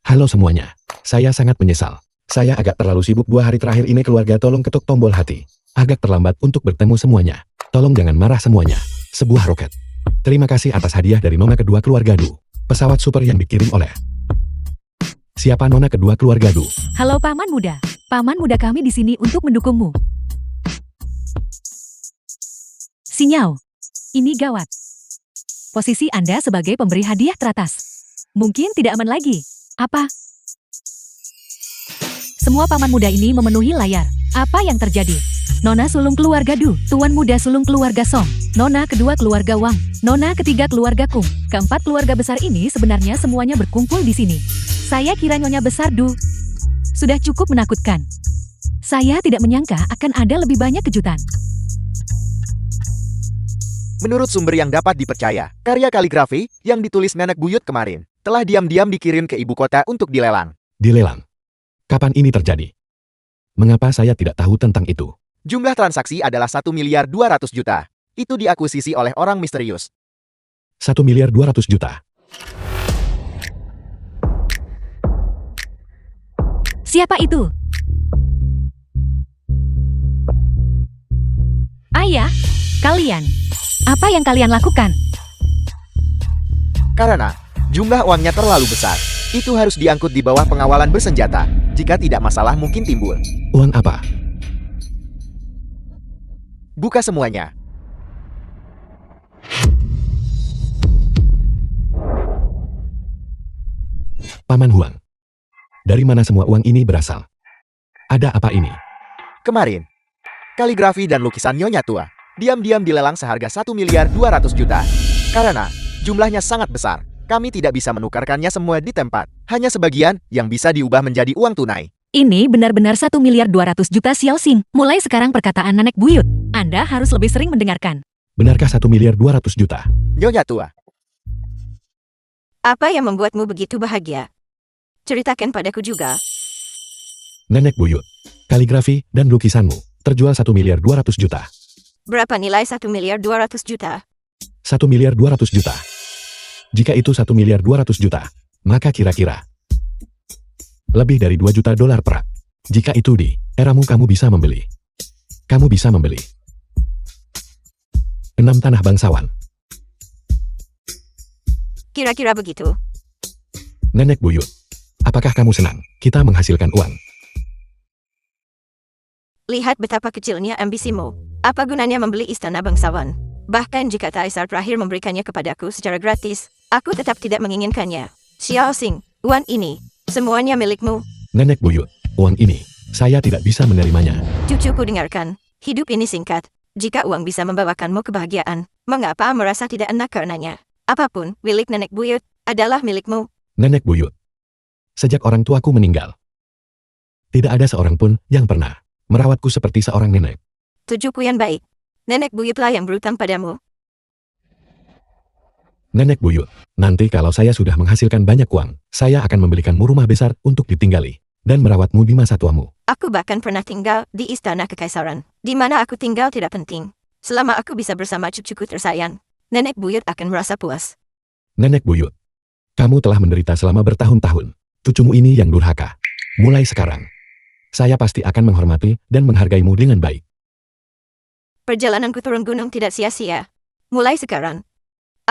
Speaker 3: Halo semuanya. Saya sangat menyesal. Saya agak terlalu sibuk 2 hari terakhir ini keluarga tolong ketuk tombol hati. Agak terlambat untuk bertemu semuanya. Tolong jangan marah semuanya. Sebuah roket. Terima kasih atas hadiah dari nona kedua keluarga Du. Pesawat super yang dikirim oleh... Siapa nona kedua keluarga Du?
Speaker 2: Halo Paman Muda. Paman Muda kami di sini untuk mendukungmu. Sinyal. Ini gawat. Posisi Anda sebagai pemberi hadiah teratas. Mungkin tidak aman lagi. Apa? Semua paman muda ini memenuhi layar. Apa yang terjadi? Nona sulung keluarga Du, tuan muda sulung keluarga Song, nona kedua keluarga Wang, nona ketiga keluarga Kung. Keempat keluarga besar ini sebenarnya semuanya berkumpul di sini. Saya kira nyonya besar Du. Sudah cukup menakutkan. Saya tidak menyangka akan ada lebih banyak kejutan.
Speaker 1: Menurut sumber yang dapat dipercaya, karya kaligrafi yang ditulis nenek buyut kemarin telah diam-diam dikirim ke ibu kota untuk dilelang.
Speaker 3: Dilelang. Kapan ini terjadi? Mengapa saya tidak tahu tentang itu?
Speaker 1: Jumlah transaksi adalah 1.200.000.000. Itu diakuisisi oleh orang misterius.
Speaker 3: 1.200.000.000.
Speaker 2: Siapa itu? Ayah, kalian. Apa yang kalian lakukan?
Speaker 1: Karena jumlah uangnya terlalu besar. Itu harus diangkut di bawah pengawalan bersenjata. Jika tidak, masalah mungkin timbul.
Speaker 3: Uang apa?
Speaker 1: Buka semuanya.
Speaker 3: Paman Huang. Dari mana semua uang ini berasal? Ada apa ini?
Speaker 1: Kemarin, kaligrafi dan lukisan Nyonya Tua diam-diam dilelang seharga 1.200.000.000. Karena jumlahnya sangat besar, kami tidak bisa menukarkannya semua di tempat. Hanya sebagian yang bisa diubah menjadi uang tunai.
Speaker 2: Ini benar-benar 1.200.000.000 Xiao Xing. Mulai sekarang perkataan nenek buyut. Anda harus lebih sering mendengarkan.
Speaker 3: Benarkah 1.200.000.000?
Speaker 1: Nyonya Tua,
Speaker 4: Apa yang membuatmu begitu bahagia? Ceritakan padaku juga.
Speaker 3: Nenek buyut. Kaligrafi dan lukisanmu terjual 1.200.000.000.
Speaker 4: Berapa nilai 1.200.000.000?
Speaker 3: 1.200.000.000. Jika itu 1.200.000.000, maka kira-kira lebih dari 2 juta dolar perak. Jika itu di eramu kamu bisa membeli. Kamu bisa membeli 6 tanah bangsawan.
Speaker 4: Kira-kira begitu.
Speaker 3: Nenek buyut. Apakah kamu senang kita menghasilkan uang?
Speaker 4: Lihat betapa kecilnya ambisimu. Apa gunanya membeli istana bangsawan? Bahkan jika Kaisar terakhir memberikannya kepadaku secara gratis, aku tetap tidak menginginkannya. Xiao Xing, uang ini, semuanya milikmu.
Speaker 3: Nenek buyut, uang ini, saya tidak bisa menerimanya.
Speaker 4: Cucuku dengarkan, hidup ini singkat. Jika uang bisa membawakanmu kebahagiaan, mengapa merasa tidak enak karenanya? Apapun milik nenek buyut adalah milikmu.
Speaker 3: Nenek buyut. Sejak orang tuaku meninggal, tidak ada seorang pun yang pernah merawatku seperti seorang nenek.
Speaker 4: Tujuku yang baik. Nenek buyutlah yang berutang padamu.
Speaker 3: Nenek buyut, nanti kalau saya sudah menghasilkan banyak uang, saya akan membelikanmu rumah besar untuk ditinggali dan merawatmu di masa tuamu.
Speaker 4: Aku bahkan pernah tinggal di istana kekaisaran. Di mana aku tinggal tidak penting. Selama aku bisa bersama cucuku tersayang, nenek buyut akan merasa puas.
Speaker 3: Nenek buyut, kamu telah menderita selama bertahun-tahun. Cucumu ini yang durhaka. Mulai sekarang, saya pasti akan menghormati dan menghargaimu dengan baik.
Speaker 4: Perjalananku turun gunung tidak sia-sia. Mulai sekarang,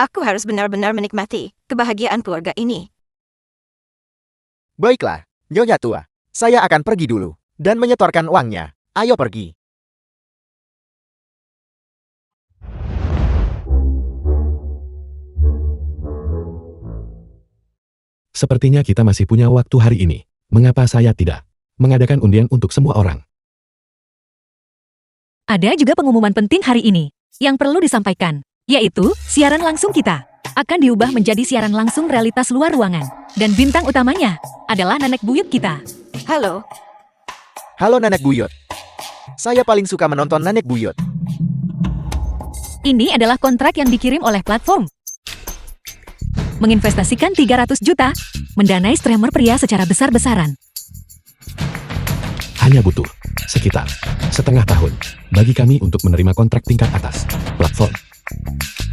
Speaker 4: aku harus benar-benar menikmati kebahagiaan keluarga ini.
Speaker 1: baiklah, Nyonya Tua. Saya akan pergi dulu dan menyetorkan uangnya. Ayo pergi.
Speaker 3: Sepertinya kita masih punya waktu hari ini. Mengapa saya tidak mengadakan undian untuk semua orang?
Speaker 2: Ada juga pengumuman penting hari ini yang perlu disampaikan, yaitu siaran langsung kita akan diubah menjadi siaran langsung realitas luar ruangan. Dan bintang utamanya adalah nenek buyut kita.
Speaker 4: Halo,
Speaker 1: Halo Nenek Buyut. Saya paling suka menonton Nenek Buyut.
Speaker 2: Ini adalah kontrak yang dikirim oleh platform. Menginvestasikan 300 juta, mendanai streamer pria secara besar-besaran.
Speaker 3: Hanya butuh sekitar setengah tahun bagi kami untuk menerima kontrak tingkat atas platform.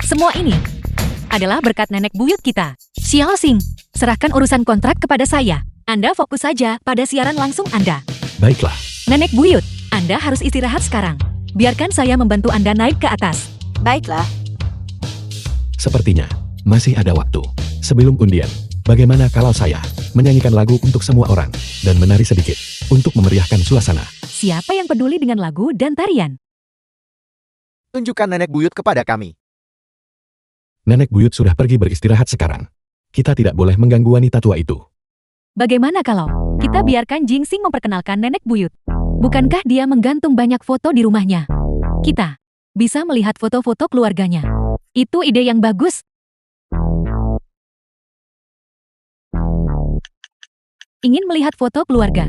Speaker 2: Semua ini adalah berkat nenek buyut kita. Xiao Xing, serahkan urusan kontrak kepada saya. Anda fokus saja pada siaran langsung Anda.
Speaker 3: Baiklah,
Speaker 2: Nenek buyut, Anda harus istirahat sekarang. Biarkan saya membantu Anda naik ke atas.
Speaker 4: baiklah.
Speaker 3: sepertinya masih ada waktu. Sebelum undian, bagaimana kalau saya menyanyikan lagu untuk semua orang dan menari sedikit untuk memeriahkan suasana?
Speaker 2: Siapa yang peduli dengan lagu dan tarian?
Speaker 1: Tunjukkan Nenek Buyut kepada kami.
Speaker 3: Nenek buyut sudah pergi beristirahat sekarang. Kita tidak boleh mengganggu wanita tua itu.
Speaker 2: Bagaimana kalau kita biarkan Jingsing memperkenalkan nenek buyut? Bukankah dia menggantung banyak foto di rumahnya? Kita bisa melihat foto-foto keluarganya. Itu ide yang bagus. Ingin melihat foto keluarga.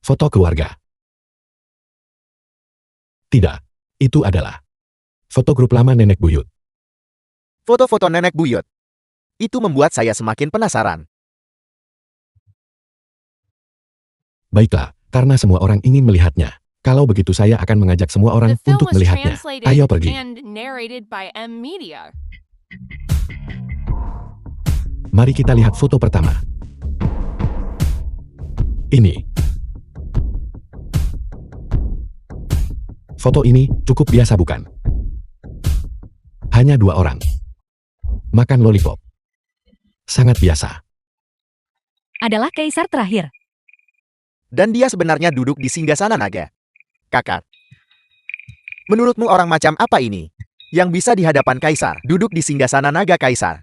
Speaker 3: Foto keluarga. Tidak, itu adalah foto grup lama nenek buyut.
Speaker 1: Foto-foto Nenek Buyut. Itu membuat saya semakin penasaran.
Speaker 3: Baiklah, karena semua orang ingin melihatnya. Kalau begitu saya akan mengajak semua orang
Speaker 6: The film
Speaker 3: untuk
Speaker 6: was
Speaker 3: melihatnya.
Speaker 6: translated
Speaker 3: Ayo pergi.
Speaker 6: and narrated by M Media.
Speaker 3: Mari kita lihat foto pertama. Ini. Foto ini cukup biasa bukan? Hanya 2 orang. Makan lollipop. Sangat biasa.
Speaker 2: Adalah kaisar terakhir.
Speaker 1: Dan dia sebenarnya duduk di singgasana naga. Kakak. Menurutmu orang macam apa ini? Yang bisa di hadapan kaisar, duduk di singgasana naga kaisar.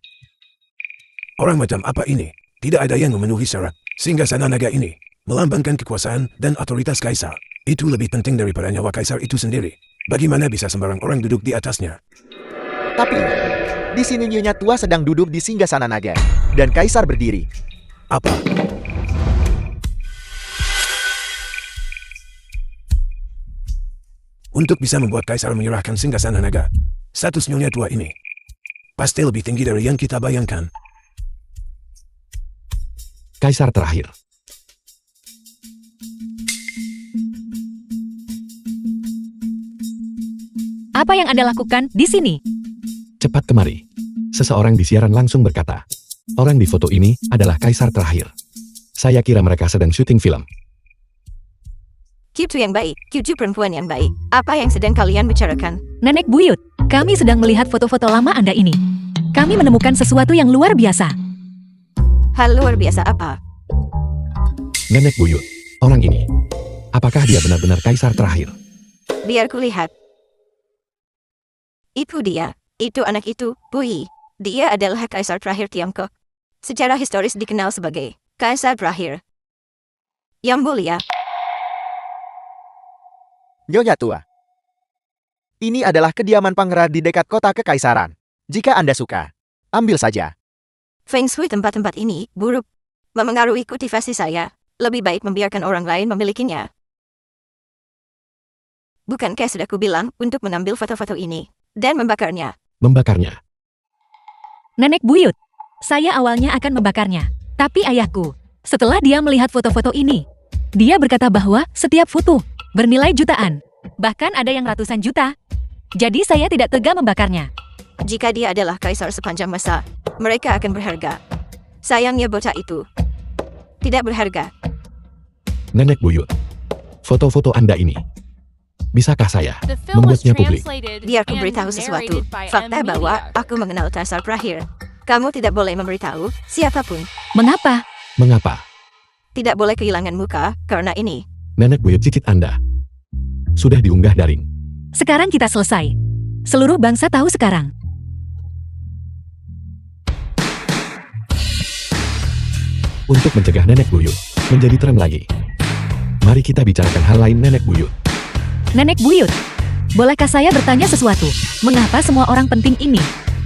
Speaker 5: Orang macam apa ini? Tidak ada yang memenuhi syarat. Singgasana naga ini melambangkan kekuasaan dan otoritas kaisar. Itu lebih penting daripada nyawa kaisar itu sendiri. Bagaimana bisa sembarang orang duduk di atasnya?
Speaker 1: Tapi, di sini nyonya tua sedang duduk di singgasana naga. Dan kaisar berdiri.
Speaker 5: Apa? Untuk bisa membuat kaisar menyerahkan singgasana naga, status nyonya tua ini pasti lebih tinggi dari yang kita bayangkan.
Speaker 3: Kaisar terakhir.
Speaker 2: Apa yang Anda lakukan di sini?
Speaker 3: Cepat kemari. Seseorang di siaran langsung berkata, orang di foto ini adalah kaisar terakhir. Saya kira mereka sedang syuting film.
Speaker 4: Cucu yang baik, cucu perempuan yang baik. Apa yang sedang kalian bicarakan?
Speaker 2: Nenek buyut, kami sedang melihat foto-foto lama Anda ini. Kami menemukan sesuatu yang luar biasa.
Speaker 4: Hal luar biasa apa?
Speaker 3: Nenek buyut, orang ini. Apakah dia benar-benar kaisar terakhir?
Speaker 4: Biar kulihat. Itu dia. Itu anak itu, Pui. Dia adalah kaisar terakhir Tiongkok. Secara historis dikenal sebagai kaisar terakhir. Yang mulia.
Speaker 1: Nyonya tua. Ini adalah kediaman pangeran di dekat kota kekaisaran. Jika Anda suka, ambil saja.
Speaker 4: Feng Shui tempat-tempat ini buruk. Memengaruhi kultivasi saya. Lebih baik membiarkan orang lain memilikinya. Bukankah sudah kubilang untuk mengambil foto-foto ini dan membakarnya?
Speaker 3: Membakarnya.
Speaker 2: Nenek buyut, saya awalnya akan membakarnya. Tapi ayahku, setelah dia melihat foto-foto ini, dia berkata bahwa setiap foto bernilai jutaan. Bahkan ada yang ratusan juta. Jadi saya tidak tega membakarnya.
Speaker 4: Jika dia adalah kaisar sepanjang masa, mereka akan berharga. Sayangnya bocah itu tidak berharga.
Speaker 3: Nenek buyut. Foto-foto Anda ini. Bisakah saya
Speaker 6: The film was
Speaker 3: membuatnya publik?
Speaker 6: translated
Speaker 4: Biar ku
Speaker 6: and
Speaker 4: beritahu sesuatu.
Speaker 6: narrated by
Speaker 4: Fakta
Speaker 6: M
Speaker 4: bahwa
Speaker 6: Media.
Speaker 4: aku mengenal kaisar terakhir. Kamu tidak boleh memberitahu siapapun.
Speaker 2: Mengapa?
Speaker 3: Mengapa?
Speaker 4: Tidak boleh kehilangan muka karena ini.
Speaker 3: Nenek buyut cicit Anda sudah diunggah daring.
Speaker 2: Sekarang kita selesai. Seluruh bangsa tahu sekarang.
Speaker 3: Untuk mencegah nenek buyut menjadi tren lagi. Mari kita bicarakan hal lain, Nenek Buyut.
Speaker 2: Nenek Buyut, bolehkah saya bertanya sesuatu? Mengapa semua orang penting ini?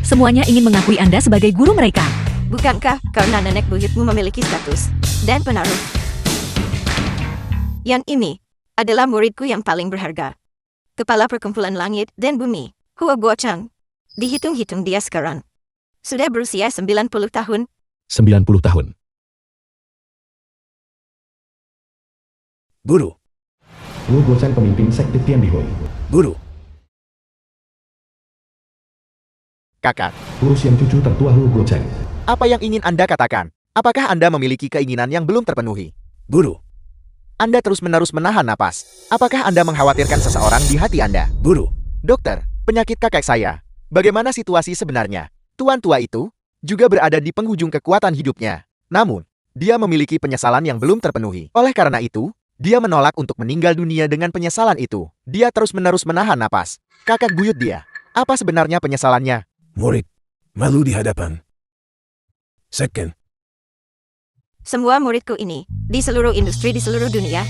Speaker 2: Semuanya ingin mengakui Anda sebagai guru mereka.
Speaker 4: Bukankah karena nenek buyutmu memiliki status dan pengaruh? Yang ini adalah muridku yang paling berharga. Kepala Perkumpulan Langit dan Bumi, Hua Guochang. Dihitung-hitung dia sekarang sudah berusia 90 tahun.
Speaker 3: 90 tahun.
Speaker 5: Guru,
Speaker 3: Wu Guochang, pemimpin sekte Tian Bihui.
Speaker 5: guru,
Speaker 1: Kakak,
Speaker 3: Urus yang cucu tertua Wu Guochang.
Speaker 1: apa yang ingin Anda katakan? Apakah Anda memiliki keinginan yang belum terpenuhi?
Speaker 5: guru,
Speaker 1: Anda terus-menerus menahan napas. Apakah Anda mengkhawatirkan seseorang di hati Anda?
Speaker 5: guru,
Speaker 1: Dokter, penyakit kakek saya. Bagaimana situasi sebenarnya? Tuan tua itu juga berada di penghujung kekuatan hidupnya. Namun, dia memiliki penyesalan yang belum terpenuhi. Oleh karena itu, dia menolak untuk meninggal dunia dengan penyesalan itu. Dia terus-menerus menahan napas. Kakak buyut dia. Apa sebenarnya penyesalannya?
Speaker 5: murid, malu di hadapan. Second,
Speaker 4: Semua muridku ini, di seluruh industri di seluruh dunia,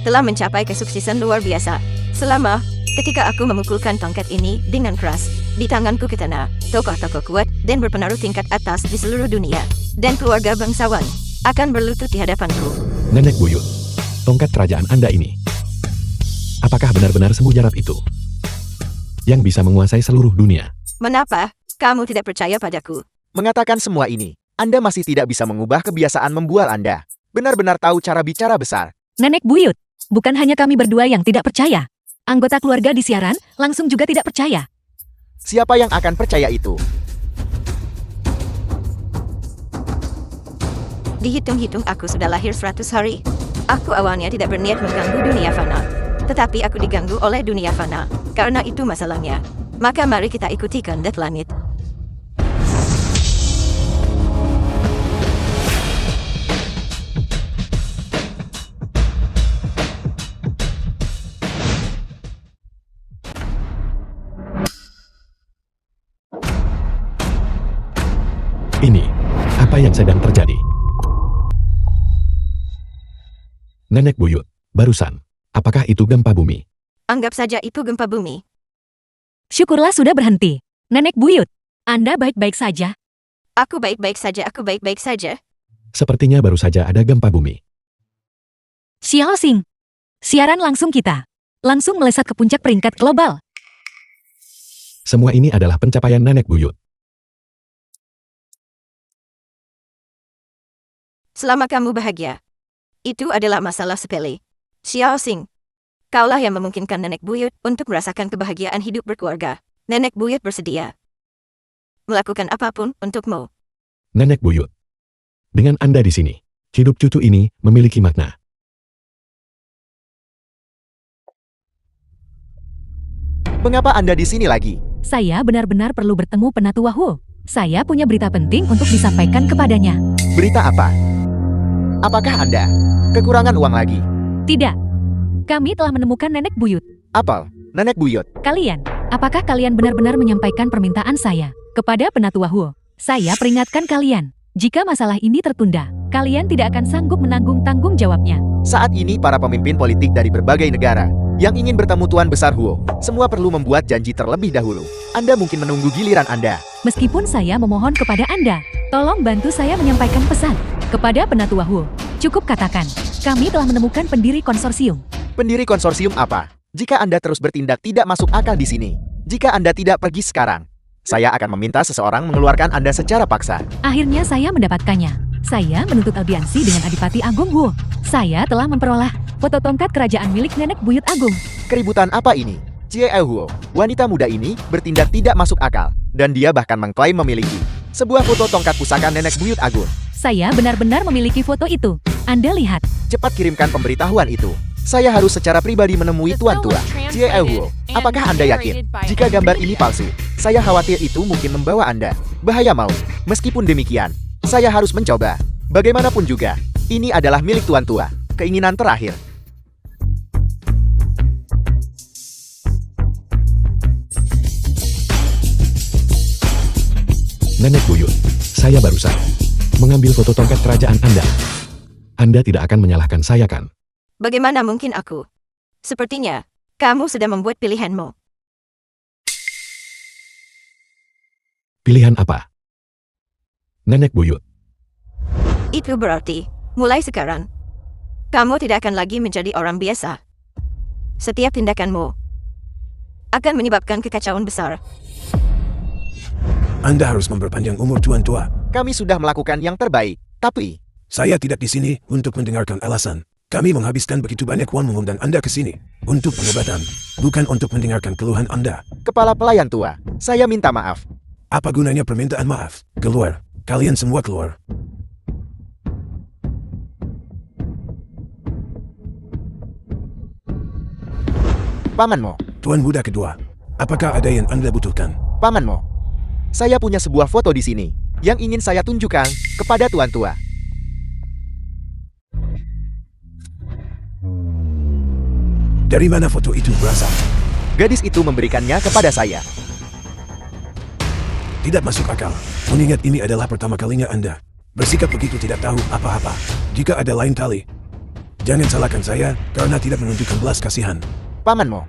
Speaker 4: telah mencapai kesuksesan luar biasa. Selama ketika aku memukulkan tongkat ini dengan keras, di tanganku ke tanah, tokoh-tokoh kuat dan berpengaruh tingkat atas di seluruh dunia, dan keluarga bangsawan, akan berlutut di hadapanku.
Speaker 3: Nenek Buyut, tongkat kerajaan Anda ini, apakah benar-benar semujarab itu? Yang bisa menguasai seluruh dunia.
Speaker 4: Mengapa kamu tidak percaya padaku?
Speaker 1: Mengatakan semua ini, Anda masih tidak bisa mengubah kebiasaan membual Anda. Benar-benar tahu cara bicara besar.
Speaker 2: Nenek Buyut, bukan hanya kami berdua yang tidak percaya. Anggota keluarga di siaran langsung juga tidak percaya.
Speaker 1: Siapa yang akan percaya itu?
Speaker 4: Dihitung-hitung aku sudah lahir 100 hari. Aku awalnya tidak berniat mengganggu dunia fana. Tetapi aku diganggu oleh dunia fana. Karena itu masalahnya. Maka mari kita ikuti kehendak langit.
Speaker 3: Ini, apa yang sedang terjadi? Nenek Buyut, barusan, apakah itu gempa bumi?
Speaker 4: Anggap saja itu gempa bumi.
Speaker 2: Syukurlah sudah berhenti. Nenek Buyut, Anda baik-baik saja.
Speaker 4: Aku baik-baik saja, aku baik-baik saja.
Speaker 3: Sepertinya baru saja ada gempa bumi.
Speaker 2: Xiao Xing, siaran langsung kita. Langsung melesat ke puncak peringkat global.
Speaker 3: Semua ini adalah pencapaian Nenek Buyut.
Speaker 4: Selama kamu bahagia. Itu adalah masalah sepele. Xiao Xing, kaulah yang memungkinkan Nenek Buyut untuk merasakan kebahagiaan hidup berkeluarga. Nenek Buyut bersedia melakukan apapun untukmu.
Speaker 3: Nenek Buyut. Dengan Anda di sini, hidup cucu ini memiliki makna.
Speaker 1: Mengapa Anda di sini lagi?
Speaker 2: Saya benar-benar perlu bertemu Penatua Hu. Saya punya berita penting untuk disampaikan kepadanya.
Speaker 1: Berita apa? Apakah Anda kekurangan uang lagi?
Speaker 2: Tidak. Kami telah menemukan Nenek Buyut.
Speaker 1: Apel, Nenek Buyut.
Speaker 2: Kalian, apakah kalian benar-benar menyampaikan permintaan saya kepada Penatua Hu? Saya peringatkan kalian, jika masalah ini tertunda, kalian tidak akan sanggup menanggung tanggung jawabnya.
Speaker 1: Saat ini para pemimpin politik dari berbagai negara yang ingin bertemu Tuan Besar Huo, semua perlu membuat janji terlebih dahulu. Anda mungkin menunggu giliran Anda.
Speaker 2: Meskipun saya memohon kepada Anda, tolong bantu saya menyampaikan pesan kepada Penatua Hu. Cukup katakan, kami telah menemukan pendiri konsorsium.
Speaker 1: Pendiri konsorsium apa? Jika Anda terus bertindak tidak masuk akal di sini, jika Anda tidak pergi sekarang, saya akan meminta seseorang mengeluarkan Anda secara paksa.
Speaker 2: Akhirnya saya mendapatkannya. Saya menuntut audiensi dengan Adipati Agung Wu. Saya telah memperoleh foto tongkat kerajaan milik Nenek Buyut Agung.
Speaker 1: Keributan apa ini? Jie Huo, wanita muda ini bertindak tidak masuk akal, dan dia bahkan mengklaim memiliki sebuah foto tongkat pusaka Nenek Buyut Agung.
Speaker 2: Saya benar-benar memiliki foto itu. Anda lihat.
Speaker 1: Cepat kirimkan pemberitahuan itu. Saya harus secara pribadi menemui Tuan Tua, Jie Huo. Apakah Anda yakin jika gambar ini palsu? Saya khawatir itu mungkin membawa Anda bahaya maut. Meskipun demikian, saya harus mencoba. Bagaimanapun juga, ini adalah milik Tuan Tua. Keinginan terakhir.
Speaker 3: Nenek Buyut, saya barusan mengambil foto tongkat kerajaan Anda. Anda tidak akan menyalahkan saya kan?
Speaker 4: Bagaimana mungkin aku? Sepertinya, kamu sudah membuat pilihanmu.
Speaker 3: Pilihan apa? Nenek buyut.
Speaker 4: Itu berarti, mulai sekarang, kamu tidak akan lagi menjadi orang biasa. Setiap tindakanmu akan menyebabkan kekacauan besar.
Speaker 5: Anda harus memperpanjang umur Tuan Tua.
Speaker 1: Kami sudah melakukan yang terbaik, tapi
Speaker 5: Saya tidak di sini untuk mendengarkan alasan. Kami menghabiskan begitu banyak uang mengundang Anda ke sini untuk pengobatan, bukan untuk mendengarkan keluhan Anda.
Speaker 1: kepala pelayan tua, saya minta maaf.
Speaker 5: Apa gunanya permintaan maaf? Keluar. Kalian semua keluar.
Speaker 1: Pamanmo,
Speaker 5: Tuan muda kedua, apakah ada yang Anda butuhkan?
Speaker 1: pamanmo. Saya punya sebuah foto di sini yang ingin saya tunjukkan kepada tuan tua.
Speaker 5: Dari mana foto itu berasal?
Speaker 1: Gadis itu memberikannya kepada saya.
Speaker 5: Tidak masuk akal. Mengingat ini adalah pertama kalinya Anda bersikap begitu tidak tahu apa-apa. Jika ada lain kali, jangan salahkan saya karena tidak menunjukkan belas kasihan.
Speaker 1: Pamanmo.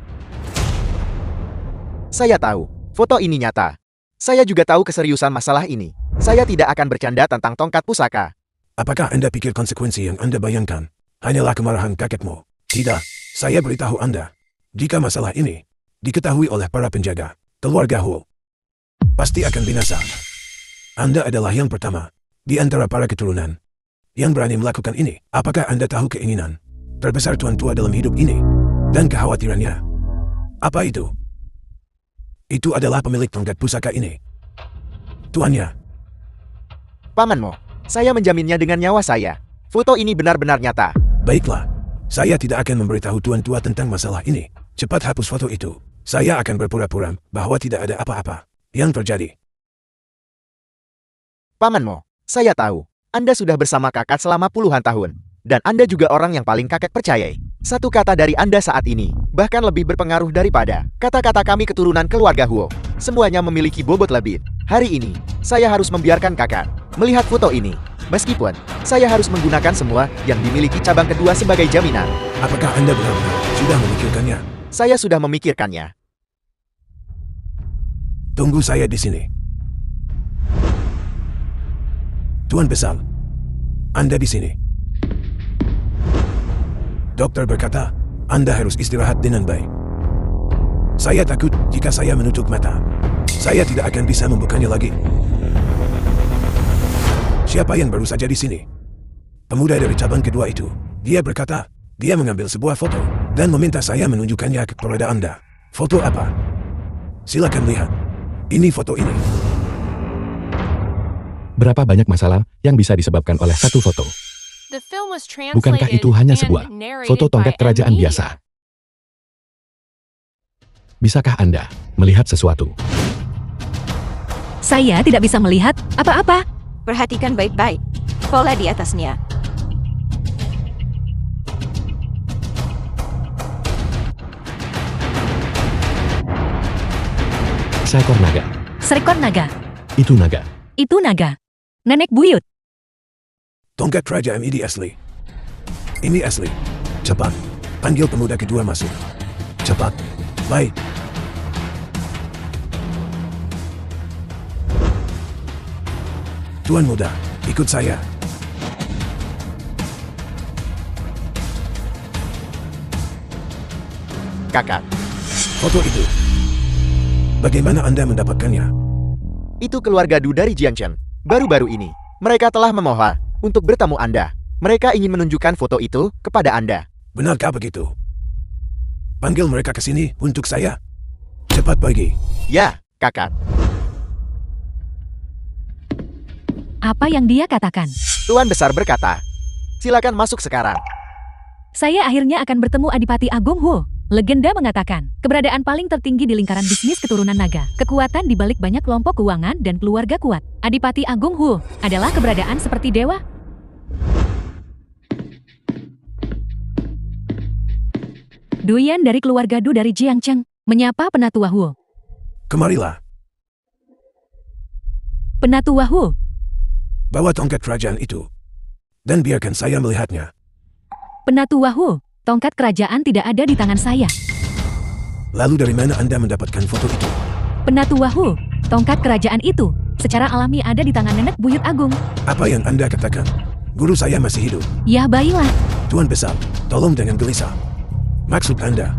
Speaker 1: Saya tahu, foto ini nyata. Saya juga tahu keseriusan masalah ini. Saya tidak akan bercanda tentang tongkat pusaka.
Speaker 5: Apakah Anda pikir konsekuensi yang Anda bayangkan hanyalah kemarahan kakekmu? Tidak. Saya beritahu Anda, jika masalah ini diketahui oleh para penjaga, keluarga Hu pasti akan binasa. Anda adalah yang pertama di antara para keturunan yang berani melakukan ini. Apakah Anda tahu keinginan terbesar Tuan Tua dalam hidup ini dan kekhawatirannya? Apa itu? Itu adalah pemilik tongkat pusaka ini. Tuannya.
Speaker 1: Pamanmo, saya menjaminnya dengan nyawa saya. Foto ini benar-benar nyata.
Speaker 5: Baiklah. Saya tidak akan memberitahu Tuan Tua tentang masalah ini. Cepat hapus foto itu. Saya akan berpura-pura bahwa tidak ada apa-apa yang terjadi.
Speaker 1: Pamanmo, saya tahu. Anda sudah bersama kakak selama puluhan tahun. Dan Anda juga orang yang paling kakek percayai. Satu kata dari Anda saat ini, bahkan lebih berpengaruh daripada kata-kata kami keturunan keluarga Huo. Semuanya memiliki bobot lebih. Hari ini, saya harus membiarkan kakak melihat foto ini. Meskipun, saya harus menggunakan semua yang dimiliki cabang kedua sebagai jaminan.
Speaker 5: Apakah Anda benar-benar sudah memikirkannya?
Speaker 1: Saya sudah memikirkannya.
Speaker 5: Tunggu saya di sini. Tuan Besar, Anda di sini. Dokter berkata, Anda harus istirahat dengan baik. Saya takut jika saya menutup mata. Saya tidak akan bisa membukanya lagi. Siapa yang baru saja di sini? Pemuda dari cabang kedua itu. Dia berkata, dia mengambil sebuah foto dan meminta saya menunjukkannya kepada Anda. Foto apa? Silakan lihat. Ini foto ini.
Speaker 3: Berapa banyak masalah yang bisa disebabkan oleh satu foto?
Speaker 6: The film was translated
Speaker 3: Bukankah itu hanya
Speaker 6: and
Speaker 3: sebuah
Speaker 6: narrated
Speaker 3: foto tongkat
Speaker 6: by
Speaker 3: kerajaan
Speaker 6: Media.
Speaker 3: biasa? Bisakah Anda melihat sesuatu?
Speaker 2: Saya tidak bisa melihat apa-apa.
Speaker 4: Perhatikan baik-baik. Pola di atasnya.
Speaker 3: Seekor naga.
Speaker 2: Seekor naga.
Speaker 3: Itu naga.
Speaker 2: Itu naga. Nenek buyut.
Speaker 5: Tongkat kerajaan ini asli. Ini asli. Cepat. Panggil pemuda kedua masuk. Cepat. Baik. Tuan muda, ikut saya.
Speaker 1: Kakak,
Speaker 5: Foto itu. Bagaimana Anda mendapatkannya?
Speaker 1: itu keluarga Du dari Jiangchen. Baru-baru ini, mereka telah memohon untuk bertemu Anda. Mereka ingin menunjukkan foto itu kepada Anda.
Speaker 5: Benarkah begitu? Panggil mereka ke sini untuk saya. Cepat pergi.
Speaker 1: Ya, kakak.
Speaker 2: Apa yang dia katakan?
Speaker 1: Tuan Besar berkata, silakan masuk sekarang.
Speaker 2: Saya akhirnya akan bertemu Adipati Agung Huo. Legenda mengatakan, keberadaan paling tertinggi di lingkaran bisnis keturunan naga, kekuatan di balik banyak kelompok keuangan dan keluarga kuat. Adipati Agung Huo adalah keberadaan seperti dewa. Duyan dari keluarga Du dari Jiangcheng menyapa Penatua Huo.
Speaker 5: Kemarilah.
Speaker 2: Penatua Huo,
Speaker 5: Bawa tongkat kerajaan itu. Dan biarkan saya melihatnya.
Speaker 2: Penatua Huo, Tongkat kerajaan tidak ada di tangan saya.
Speaker 5: Lalu dari mana Anda mendapatkan foto itu?
Speaker 2: Penatuahu, tongkat kerajaan itu secara alami ada di tangan Nenek Buyut Agung.
Speaker 5: Apa yang Anda katakan? Guru saya masih hidup.
Speaker 2: Ya baiklah,
Speaker 5: Tuan Besar, tolong dengan gelisah. Maksud Anda,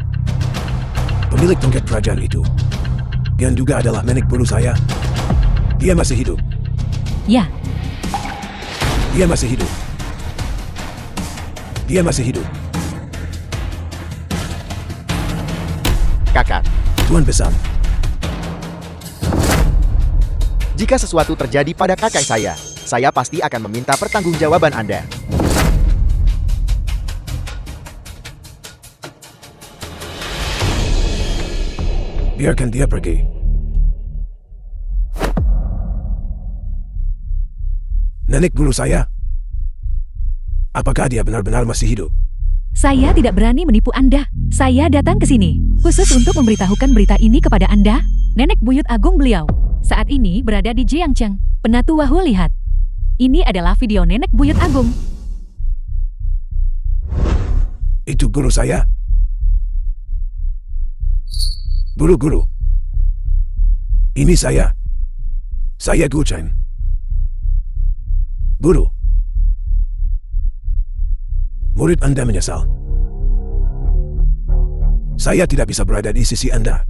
Speaker 5: pemilik tongkat kerajaan itu, yang juga adalah nenek guru saya, dia masih hidup.
Speaker 2: ya,
Speaker 5: Dia masih hidup. Dia masih hidup.
Speaker 1: Kakak,
Speaker 5: Tuan Besar,
Speaker 1: jika sesuatu terjadi pada kakak saya pasti akan meminta pertanggungjawaban Anda.
Speaker 5: biarkan dia pergi. Nenek guru saya, apakah dia benar-benar masih hidup?
Speaker 2: saya tidak berani menipu Anda. Saya datang ke sini khusus untuk memberitahukan berita ini kepada Anda. Nenek Buyut Agung beliau saat ini berada di Jiangcheng. Penatuahu lihat. Ini adalah video Nenek Buyut Agung.
Speaker 5: Itu guru saya? Guru-guru. Ini saya. Saya Gu Chen. Guru. Murid Anda menyesal. Saya tidak bisa berada di sisi Anda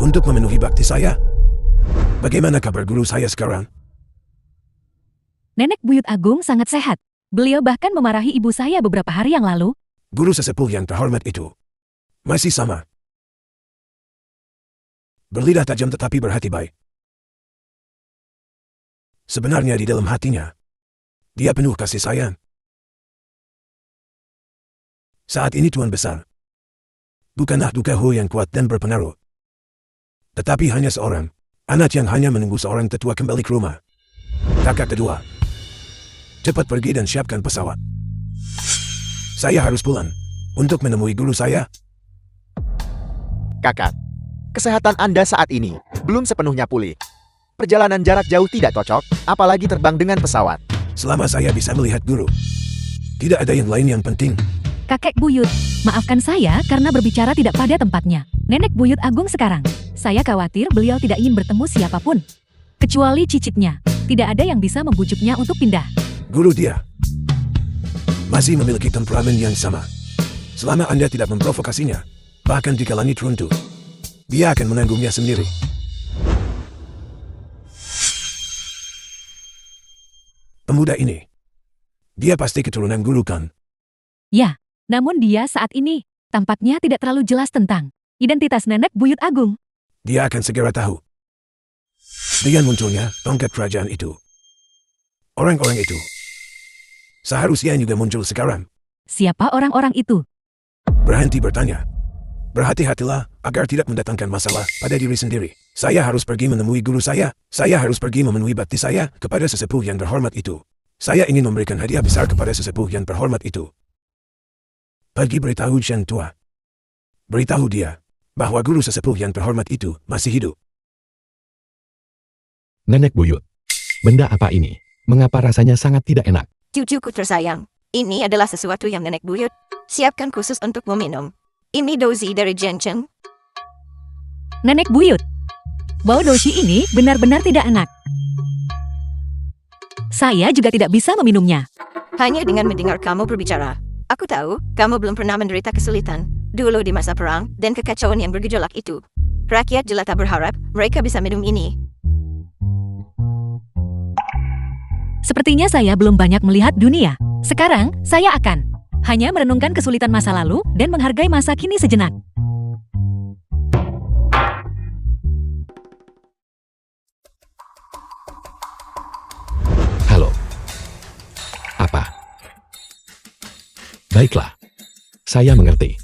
Speaker 5: untuk memenuhi bakti saya. Bagaimana kabar guru saya sekarang?
Speaker 2: Nenek Buyut Agung sangat sehat. Beliau bahkan memarahi ibu saya beberapa hari yang lalu.
Speaker 5: Guru sesepuh yang terhormat itu masih sama. Berlidah tajam tetapi berhati baik. Sebenarnya di dalam hatinya, dia penuh kasih sayang. Saat ini Tuan Besar, bukanlah Duka Hu yang kuat dan berpengaruh, tetapi hanya seorang anak yang hanya menunggu seorang tetua kembali ke rumah. Kakak kedua, cepat pergi dan siapkan pesawat. Saya harus pulang untuk menemui guru saya.
Speaker 1: Kakak, kesehatan Anda saat ini belum sepenuhnya pulih. Perjalanan jarak jauh tidak cocok, apalagi terbang dengan pesawat.
Speaker 5: Selama saya bisa melihat guru, tidak ada yang lain yang penting.
Speaker 2: Kakek Buyut, maafkan saya karena berbicara tidak pada tempatnya. Nenek Buyut Agung sekarang, saya khawatir beliau tidak ingin bertemu siapapun. Kecuali cicitnya, tidak ada yang bisa membujuknya untuk pindah.
Speaker 5: Guru dia masih memiliki temperamen yang sama. Selama Anda tidak memprovokasinya, bahkan jika langit runtuh, dia akan menanggungnya sendiri. Pemuda ini, dia pasti keturunan guru kan?
Speaker 2: Ya, namun dia saat ini tampaknya tidak terlalu jelas tentang identitas Nenek Buyut Agung.
Speaker 5: Dia akan segera tahu. Dengan munculnya tongkat kerajaan itu, orang-orang itu seharusnya juga muncul sekarang.
Speaker 2: Siapa orang-orang itu?
Speaker 5: Berhenti bertanya. Berhati-hatilah agar tidak mendatangkan masalah pada diri sendiri. Saya harus pergi menemui guru saya. Saya harus pergi memenuhi bakti saya kepada sesepuh yang terhormat itu. Saya ingin memberikan hadiah besar kepada sesepuh yang terhormat itu. Pergi beritahu Chen Tua. Beritahu dia bahwa guru sesepuh yang terhormat itu masih hidup.
Speaker 3: Nenek Buyut. Benda apa ini? Mengapa rasanya sangat tidak enak?
Speaker 4: Cucuku tersayang, ini adalah sesuatu yang Nenek Buyut siapkan khusus untuk meminum. Ini dozi dari Jiangcheng.
Speaker 2: Nenek Buyut. Bau dosi ini benar-benar tidak enak. Saya juga tidak bisa meminumnya.
Speaker 4: Hanya dengan mendengar kamu berbicara, aku tahu kamu belum pernah menderita kesulitan dulu di masa perang dan kekacauan yang bergejolak itu. Rakyat jelata berharap mereka bisa minum ini.
Speaker 2: Sepertinya saya belum banyak melihat dunia. Sekarang, saya akan hanya merenungkan kesulitan masa lalu dan menghargai masa kini sejenak.
Speaker 3: Halo. Apa? Baiklah. Saya mengerti.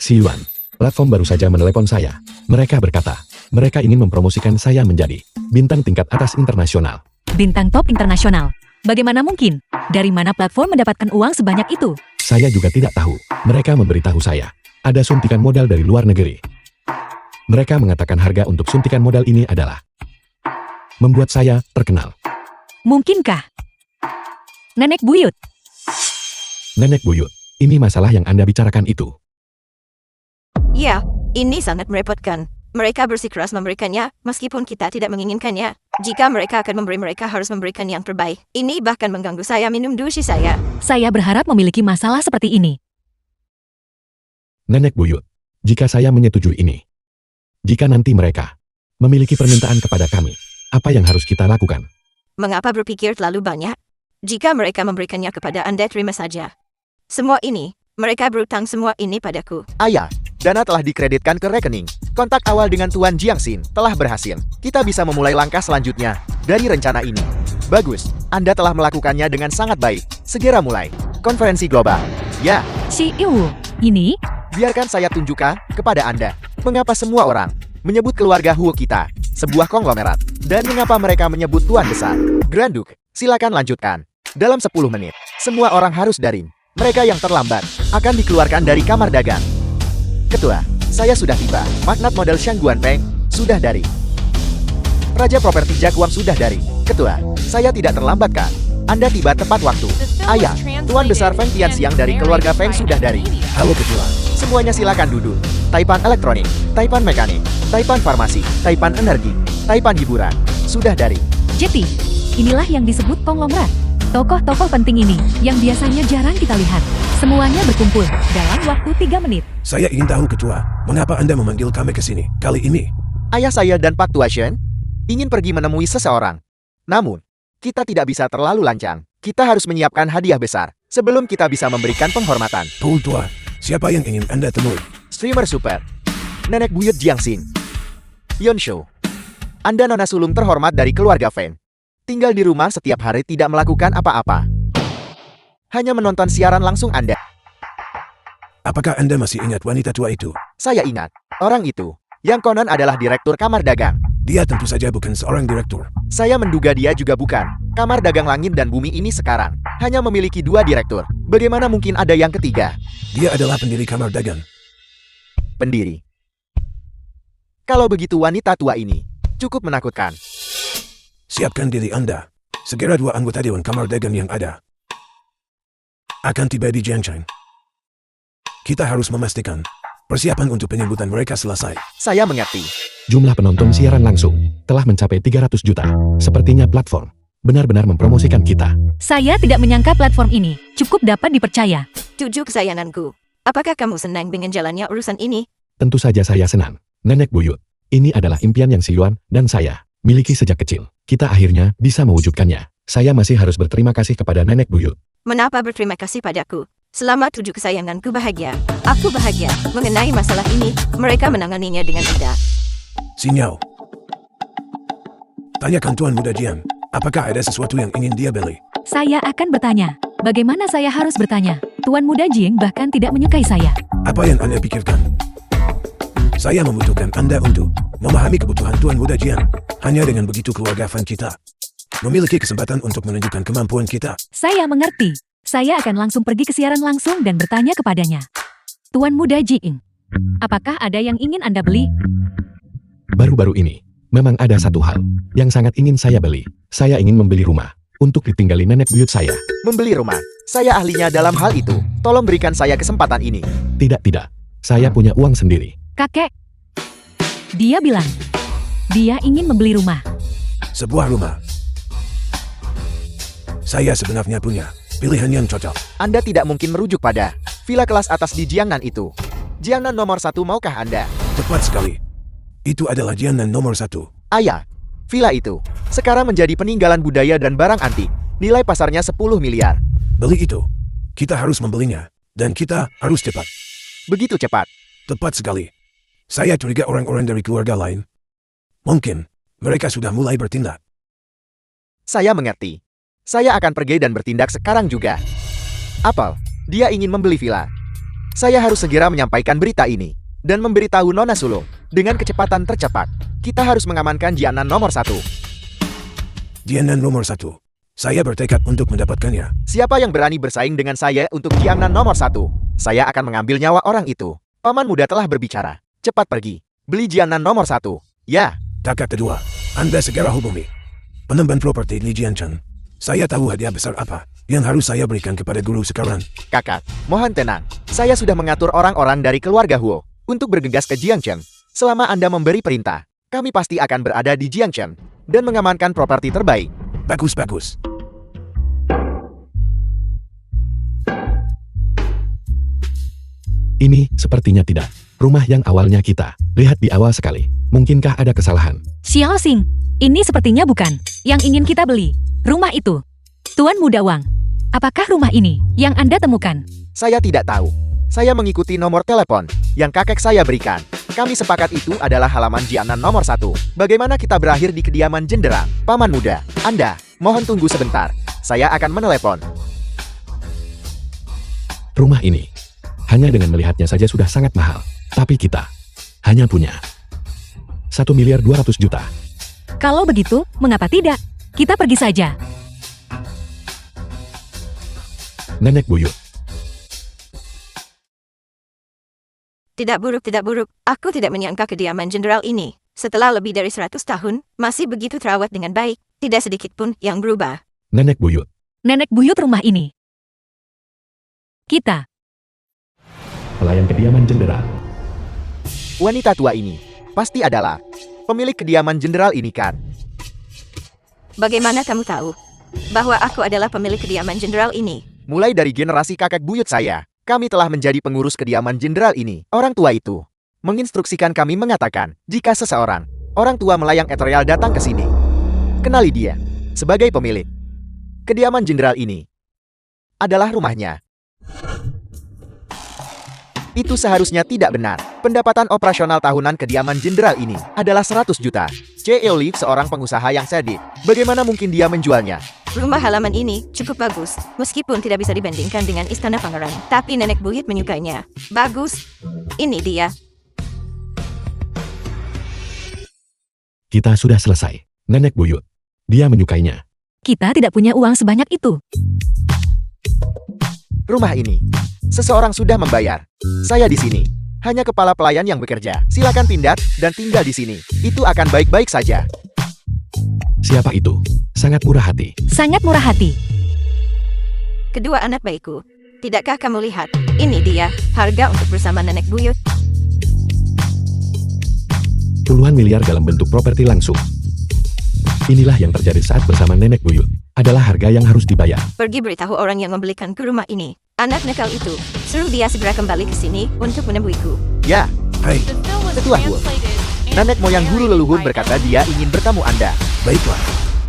Speaker 3: Si Yuan, platform baru saja menelepon saya. Mereka berkata, mereka ingin mempromosikan saya menjadi bintang tingkat atas internasional.
Speaker 2: Bintang top internasional. Bagaimana mungkin? Dari mana platform mendapatkan uang sebanyak itu?
Speaker 3: Saya juga tidak tahu. Mereka memberitahu saya, ada suntikan modal dari luar negeri. Mereka mengatakan harga untuk suntikan modal ini adalah membuat saya terkenal.
Speaker 2: Mungkinkah? Nenek Buyut.
Speaker 3: Nenek Buyut, Ini masalah yang Anda bicarakan itu.
Speaker 4: Ya, ini sangat merepotkan. Mereka bersikeras memberikannya, meskipun kita tidak menginginkannya. Jika mereka akan memberi, mereka harus memberikan yang terbaik. Ini bahkan mengganggu saya minum dushi saya.
Speaker 2: Saya berharap memiliki masalah seperti ini.
Speaker 3: Nenek buyut, jika saya menyetujui ini, jika nanti mereka memiliki permintaan kepada kami, apa yang harus kita lakukan?
Speaker 4: Mengapa berpikir terlalu banyak? Jika mereka memberikannya kepada Anda, terima saja. Semua ini, mereka berutang semua ini padaku.
Speaker 1: Ayah, dana telah dikreditkan ke rekening. Kontak awal dengan Tuan Jiangxin telah berhasil. Kita bisa memulai langkah selanjutnya dari rencana ini. Bagus, Anda telah melakukannya dengan sangat baik. Segera mulai. Konferensi global. Ya,
Speaker 2: Si Iwu, ini
Speaker 1: biarkan saya tunjukkan kepada Anda mengapa semua orang menyebut keluarga Huo kita sebuah konglomerat dan mengapa mereka menyebut Tuan Besar. Grand Duke, silakan lanjutkan. Dalam 10 menit, semua orang harus daring. Mereka yang terlambat akan dikeluarkan dari kamar dagang. Ketua, saya sudah tiba. Magnat model Shang Guanpeng sudah daring. Raja properti Jaguang sudah daring. Ketua, saya tidak terlambat kan? Anda tiba tepat waktu.
Speaker 6: The film was
Speaker 1: Ayah, Tuan Besar Feng
Speaker 6: translated
Speaker 1: Tianxiang
Speaker 6: and
Speaker 1: dari keluarga
Speaker 6: narrated
Speaker 1: Feng
Speaker 6: by
Speaker 1: sudah
Speaker 6: M
Speaker 1: daring.
Speaker 6: Media.
Speaker 5: Halo ketua.
Speaker 1: Semuanya silakan duduk. Taipan Elektronik, Taipan Mekanik, Taipan Farmasi, Taipan Energi, Taipan Hiburan sudah daring.
Speaker 2: Jeti. Inilah yang disebut konglomerat. Tokoh-tokoh penting ini, yang biasanya jarang kita lihat, semuanya berkumpul dalam waktu 3 menit.
Speaker 5: Saya ingin tahu ketua, mengapa Anda memanggil kami ke sini kali ini?
Speaker 1: Ayah saya dan Pak Tua Shen ingin pergi menemui seseorang. Namun, kita tidak bisa terlalu lancang. Kita harus menyiapkan hadiah besar sebelum kita bisa memberikan penghormatan.
Speaker 5: Tuan tua, siapa yang ingin Anda temui?
Speaker 1: Streamer super, Nenek Buyut Jiangxin, Yonshu. Anda nona sulung terhormat dari keluarga Feng. Tinggal di rumah setiap hari tidak melakukan apa-apa. Hanya menonton siaran langsung Anda.
Speaker 5: Apakah Anda masih ingat wanita tua itu?
Speaker 1: Saya ingat, orang itu, yang konon adalah direktur kamar dagang.
Speaker 5: Dia tentu saja bukan seorang direktur.
Speaker 1: Saya menduga dia juga bukan. Kamar dagang langit dan bumi ini sekarang hanya memiliki 2 direktur. Bagaimana mungkin ada yang ketiga?
Speaker 5: Dia adalah pendiri kamar dagang.
Speaker 1: Pendiri. Kalau begitu wanita tua ini cukup menakutkan.
Speaker 5: Siapkan diri Anda. Segera 2 anggota Dewan Kamar Dagang yang ada akan tiba di Jiangcheng. Kita harus memastikan persiapan untuk penyambutan mereka selesai.
Speaker 1: Saya mengerti.
Speaker 3: Jumlah penonton siaran langsung telah mencapai 300 juta. Sepertinya platform benar-benar mempromosikan kita.
Speaker 2: Saya tidak menyangka platform ini cukup dapat dipercaya.
Speaker 4: Tujuh kesayanganku. Apakah kamu senang dengan jalannya urusan ini?
Speaker 3: Tentu saja saya senang. Nenek buyut, ini adalah impian yang Si Yuan dan saya miliki sejak kecil. Kita akhirnya bisa mewujudkannya. Saya masih harus berterima kasih kepada Nenek buyut.
Speaker 4: Mengapa berterima kasih padaku? Selama 7 kesayanganku bahagia. Aku bahagia. Mengenai masalah ini, mereka menanganinya dengan indah.
Speaker 5: Sinyal. Tanyakan Tuan Muda Jian, apakah ada sesuatu yang ingin dia beli?
Speaker 2: Saya akan bertanya. Bagaimana saya harus bertanya? Tuan Muda Jing bahkan tidak menyukai saya.
Speaker 5: Apa yang Anda pikirkan? Saya membutuhkan Anda untuk memahami kebutuhan Tuan Muda Jian. Hanya dengan begitu keluarga fan kita memiliki kesempatan untuk menunjukkan kemampuan kita.
Speaker 2: Saya mengerti. Saya akan langsung pergi ke siaran langsung dan bertanya kepadanya. Tuan Muda Jing, apakah ada yang ingin Anda beli?
Speaker 3: Baru-baru ini, memang ada satu hal yang sangat ingin saya beli. Saya ingin membeli rumah untuk ditinggali nenek buyut saya.
Speaker 1: Membeli rumah. Saya ahlinya dalam hal itu. Tolong berikan saya kesempatan ini.
Speaker 3: Tidak. Saya punya uang sendiri.
Speaker 2: Kakek. Dia bilang, dia ingin membeli rumah.
Speaker 5: Sebuah rumah. Saya sebenarnya punya pilihan yang cocok.
Speaker 1: Anda tidak mungkin merujuk pada villa kelas atas di Jiangnan itu. Jiangnan nomor 1 maukah Anda?
Speaker 5: Tepat sekali. Itu adalah Jiangnan nomor 1.
Speaker 1: Ayah, villa itu sekarang menjadi peninggalan budaya dan barang antik. Nilai pasarnya 10 miliar.
Speaker 5: Beli itu. Kita harus membelinya. Dan kita harus cepat.
Speaker 1: Begitu cepat.
Speaker 5: Tepat sekali. Saya curiga orang-orang dari keluarga lain. Mungkin mereka sudah mulai bertindak.
Speaker 1: Saya mengerti. Saya akan pergi dan bertindak sekarang juga. Apel, dia ingin membeli villa. Saya harus segera menyampaikan berita ini dan memberitahu Nona Sulung dengan kecepatan tercepat. Kita harus mengamankan Jiangnan nomor 1.
Speaker 5: Jiangnan nomor 1. Saya bertekad untuk mendapatkannya.
Speaker 1: Siapa yang berani bersaing dengan saya untuk Jiangnan nomor 1? Saya akan mengambil nyawa orang itu. Paman muda telah berbicara. Cepat pergi. Beli Jiangnan nomor 1. Ya.
Speaker 5: Kakak kedua, Anda segera hubungi penemban properti di Jiangcheng. Saya tahu hadiah besar apa yang harus saya berikan kepada guru sekarang.
Speaker 1: Kakak, mohon tenang. Saya sudah mengatur orang-orang dari keluarga Huo untuk bergegas ke Jiangchen. Selama Anda memberi perintah, kami pasti akan berada di Jiangchen dan mengamankan properti terbaik.
Speaker 5: Bagus.
Speaker 3: Ini sepertinya tidak. Rumah yang awalnya kita lihat di awal sekali. Mungkinkah ada kesalahan?
Speaker 2: Xiao Xing, ini sepertinya bukan yang ingin kita beli. Rumah itu. Tuan Muda Wang, apakah rumah ini yang Anda temukan?
Speaker 1: Saya tidak tahu. Saya mengikuti nomor telepon yang kakek saya berikan. Kami sepakat itu adalah halaman Jianan nomor 1. Bagaimana kita berakhir di kediaman jenderal? Paman muda, Anda, mohon tunggu sebentar. Saya akan menelepon.
Speaker 3: Rumah ini hanya dengan melihatnya saja sudah sangat mahal. Tapi kita hanya punya 1.200.000.000.
Speaker 2: Kalau begitu, mengapa tidak? Kita pergi saja.
Speaker 3: Nenek buyut.
Speaker 4: Tidak buruk. Aku tidak menyangka kediaman jenderal ini. Setelah lebih dari 100 tahun, masih begitu terawat dengan baik. Tidak sedikit pun yang berubah.
Speaker 3: Nenek buyut.
Speaker 2: Nenek buyut rumah ini. Kita.
Speaker 3: Pelayan kediaman jenderal.
Speaker 1: Wanita tua ini pasti adalah pemilik kediaman jenderal ini kan?
Speaker 4: Bagaimana kamu tahu bahwa aku adalah pemilik kediaman jenderal ini?
Speaker 1: Mulai dari generasi kakek buyut saya, kami telah menjadi pengurus kediaman jenderal ini. Orang tua itu menginstruksikan kami mengatakan, jika seseorang, orang tua melayang ethereal datang ke sini, kenali dia sebagai pemilik kediaman jenderal ini. Adalah rumahnya. Itu seharusnya tidak benar. Pendapatan operasional tahunan kediaman jenderal ini adalah 100 juta. C.E.O. Li, seorang pengusaha yang sadis. Bagaimana mungkin dia menjualnya?
Speaker 4: Rumah halaman ini cukup bagus, meskipun tidak bisa dibandingkan dengan istana pangeran. Tapi nenek buyut menyukainya. Bagus. Ini dia.
Speaker 3: Kita sudah selesai. Nenek buyut. Dia menyukainya.
Speaker 2: Kita tidak punya uang sebanyak itu.
Speaker 1: Rumah ini, seseorang sudah membayar. Saya di sini. Hanya kepala pelayan yang bekerja. Silakan pindah dan tinggal di sini. Itu akan baik-baik saja.
Speaker 3: Siapa itu? Sangat murah hati.
Speaker 2: Sangat murah hati.
Speaker 4: Kedua anak baikku. Tidakkah kamu lihat? Ini dia, harga untuk bersama nenek buyut.
Speaker 3: Puluhan miliar dalam bentuk properti langsung. Inilah yang terjadi saat bersama nenek buyut. Adalah harga yang harus dibayar.
Speaker 4: Pergi beritahu orang yang membelikan ke rumah ini. Anak nakal itu, suruh dia segera kembali ke sini untuk menemuiku.
Speaker 1: Ya,
Speaker 5: Hai,
Speaker 6: The film was
Speaker 1: Ketua Huo.
Speaker 6: translated and
Speaker 1: nenek moyang guru
Speaker 6: narrated
Speaker 1: leluhur
Speaker 6: by
Speaker 1: berkata
Speaker 6: M.
Speaker 1: dia ingin bertemu Anda.
Speaker 5: baiklah.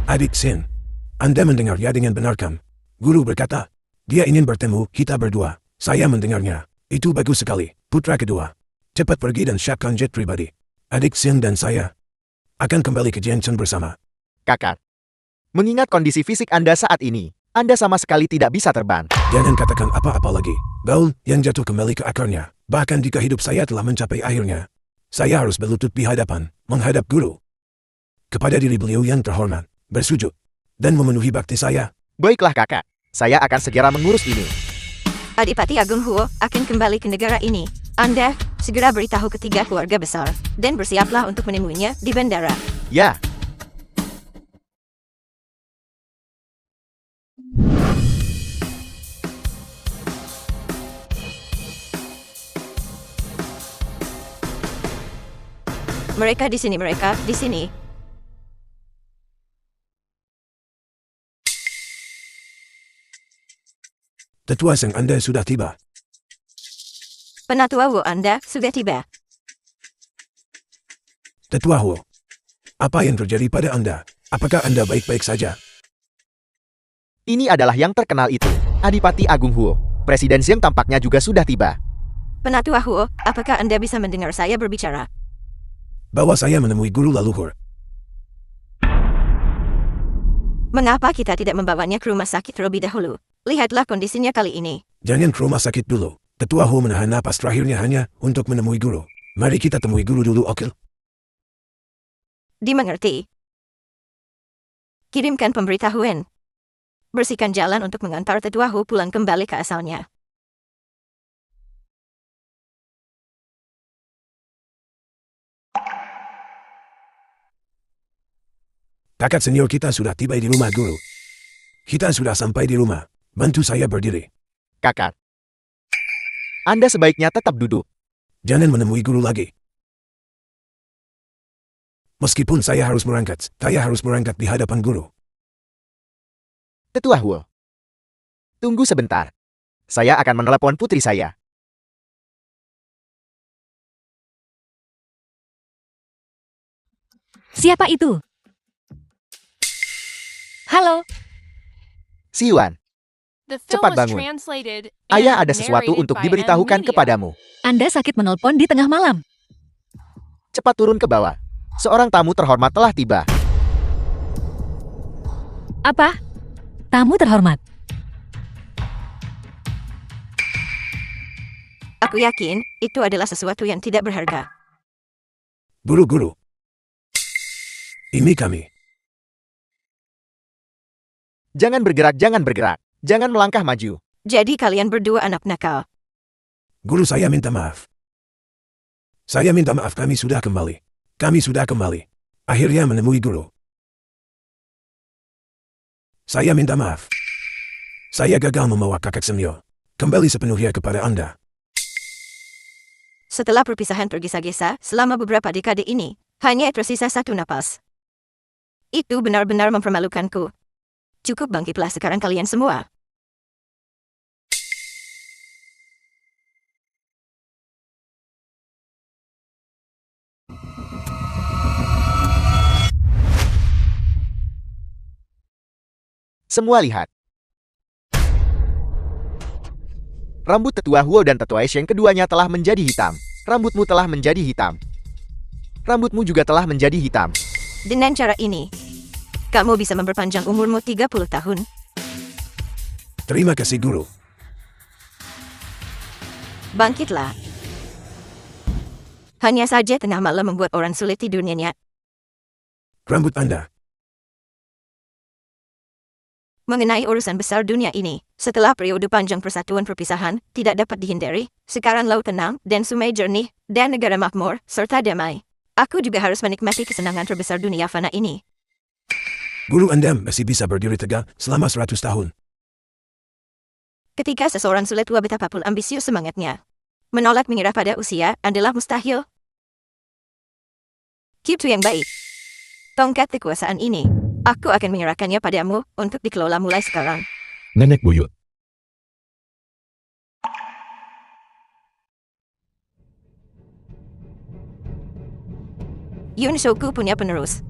Speaker 5: Adik Sin, Anda mendengar ya dengan benar kan? Guru berkata, dia ingin bertemu kita berdua. Saya mendengarnya. Itu bagus sekali. Putra kedua, cepat pergi dan siapkan jet pribadi. Adik Sin dan saya akan kembali ke Jiangchen bersama.
Speaker 1: Kakak, mengingat kondisi fisik Anda saat ini, Anda sama sekali tidak bisa terbang.
Speaker 5: Jangan katakan apa-apa lagi. Gaul yang jatuh kembali ke akarnya. Bahkan jika hidup saya telah mencapai akhirnya, saya harus berlutut di hadapan, menghadap guru. Kepada diri beliau yang terhormat, bersujud, dan memenuhi bakti saya.
Speaker 1: Baiklah kakak, saya akan segera mengurus ini.
Speaker 4: Adipati Agung Huo akan kembali ke negara ini. Anda segera beritahu ketiga keluarga besar, dan bersiaplah untuk menemuinya di bandara.
Speaker 1: Ya,
Speaker 4: Mereka di sini.
Speaker 5: Tetua Sang Anda sudah tiba.
Speaker 4: Penatua Huo Anda sudah tiba.
Speaker 5: Tetua Huo, apa yang terjadi pada Anda? Apakah Anda baik-baik saja?
Speaker 1: ini adalah yang terkenal itu. Adipati Agung Huo. Presiden Zheng tampaknya juga sudah tiba.
Speaker 4: Penatua Huo, apakah Anda bisa mendengar saya berbicara?
Speaker 5: Bahwa saya menemui guru leluhur.
Speaker 4: Mengapa kita tidak membawanya ke rumah sakit terlebih dahulu? Lihatlah kondisinya kali ini.
Speaker 5: Jangan ke rumah sakit dulu. Tetua Huo menahan napas terakhirnya hanya untuk menemui guru. Mari kita temui guru dulu, oke?
Speaker 4: Dimengerti. Kirimkan pemberitahuan. Bersihkan jalan untuk mengantar Tetua Huo pulang kembali ke asalnya.
Speaker 5: Kakak senior kita sudah tiba di rumah guru. Kita sudah sampai di rumah. Bantu saya berdiri.
Speaker 1: Kakak. Anda sebaiknya tetap duduk.
Speaker 5: Jangan menemui guru lagi. Meskipun saya harus berangkat di hadapan guru.
Speaker 1: Tetua Huo. Tunggu sebentar. Saya akan menelepon putri saya.
Speaker 2: Siapa itu? Halo,
Speaker 6: The
Speaker 1: Siwan,
Speaker 6: film
Speaker 1: Cepat
Speaker 6: was
Speaker 1: bangun.
Speaker 6: translated
Speaker 1: ayah
Speaker 6: and
Speaker 1: ada sesuatu
Speaker 6: narrated
Speaker 1: untuk
Speaker 6: by
Speaker 1: diberitahukan
Speaker 6: M. Media.
Speaker 1: kepadamu.
Speaker 2: Anda sakit menelpon di tengah malam.
Speaker 1: Cepat turun ke bawah. Seorang tamu terhormat telah tiba.
Speaker 2: Apa? Tamu terhormat.
Speaker 4: Aku yakin itu adalah sesuatu yang tidak berharga.
Speaker 5: Guru-guru. Ini kami.
Speaker 1: Jangan bergerak, jangan bergerak. Jangan melangkah maju.
Speaker 4: Jadi kalian berdua anak nakal.
Speaker 5: Guru saya minta maaf. Saya minta maaf, kami sudah kembali. Kami sudah kembali. Akhirnya menemui guru. Saya minta maaf. Saya gagal membawa kakak Semyo kembali sepenuhnya kepada Anda.
Speaker 4: Setelah perpisahan tergesa-gesa selama beberapa dekade ini, hanya tersisa satu napas. Itu benar-benar mempermalukanku. Cukup bangkitlah sekarang kalian semua.
Speaker 1: Semua lihat. Rambut tetua Huo dan tetua Sheng keduanya telah menjadi hitam. Rambutmu telah menjadi hitam. Rambutmu juga telah menjadi hitam.
Speaker 4: Dengan cara ini, kamu bisa memperpanjang umurmu 30 tahun.
Speaker 5: Terima kasih, guru.
Speaker 4: Bangkitlah. Hanya saja tengah malam membuat orang sulit tidur nyenyak.
Speaker 5: Rambut Anda.
Speaker 4: Mengenai urusan besar dunia ini, setelah periode panjang persatuan perpisahan, tidak dapat dihindari, sekarang laut tenang, dan sungai jernih, dan negara makmur, serta damai. Aku juga harus menikmati kesenangan terbesar dunia fana ini.
Speaker 5: Guru Anda masih bisa berdiri tegak selama 100 tahun.
Speaker 4: Ketika seseorang sulit tua betapapun ambisius semangatnya, menolak mengira pada usia adalah mustahil. Kitu yang baik. Tongkat kekuasaan ini, aku akan menyerahkannya padamu untuk dikelola mulai sekarang.
Speaker 3: Nenek buyut.
Speaker 4: Yun Shoku punya penerus.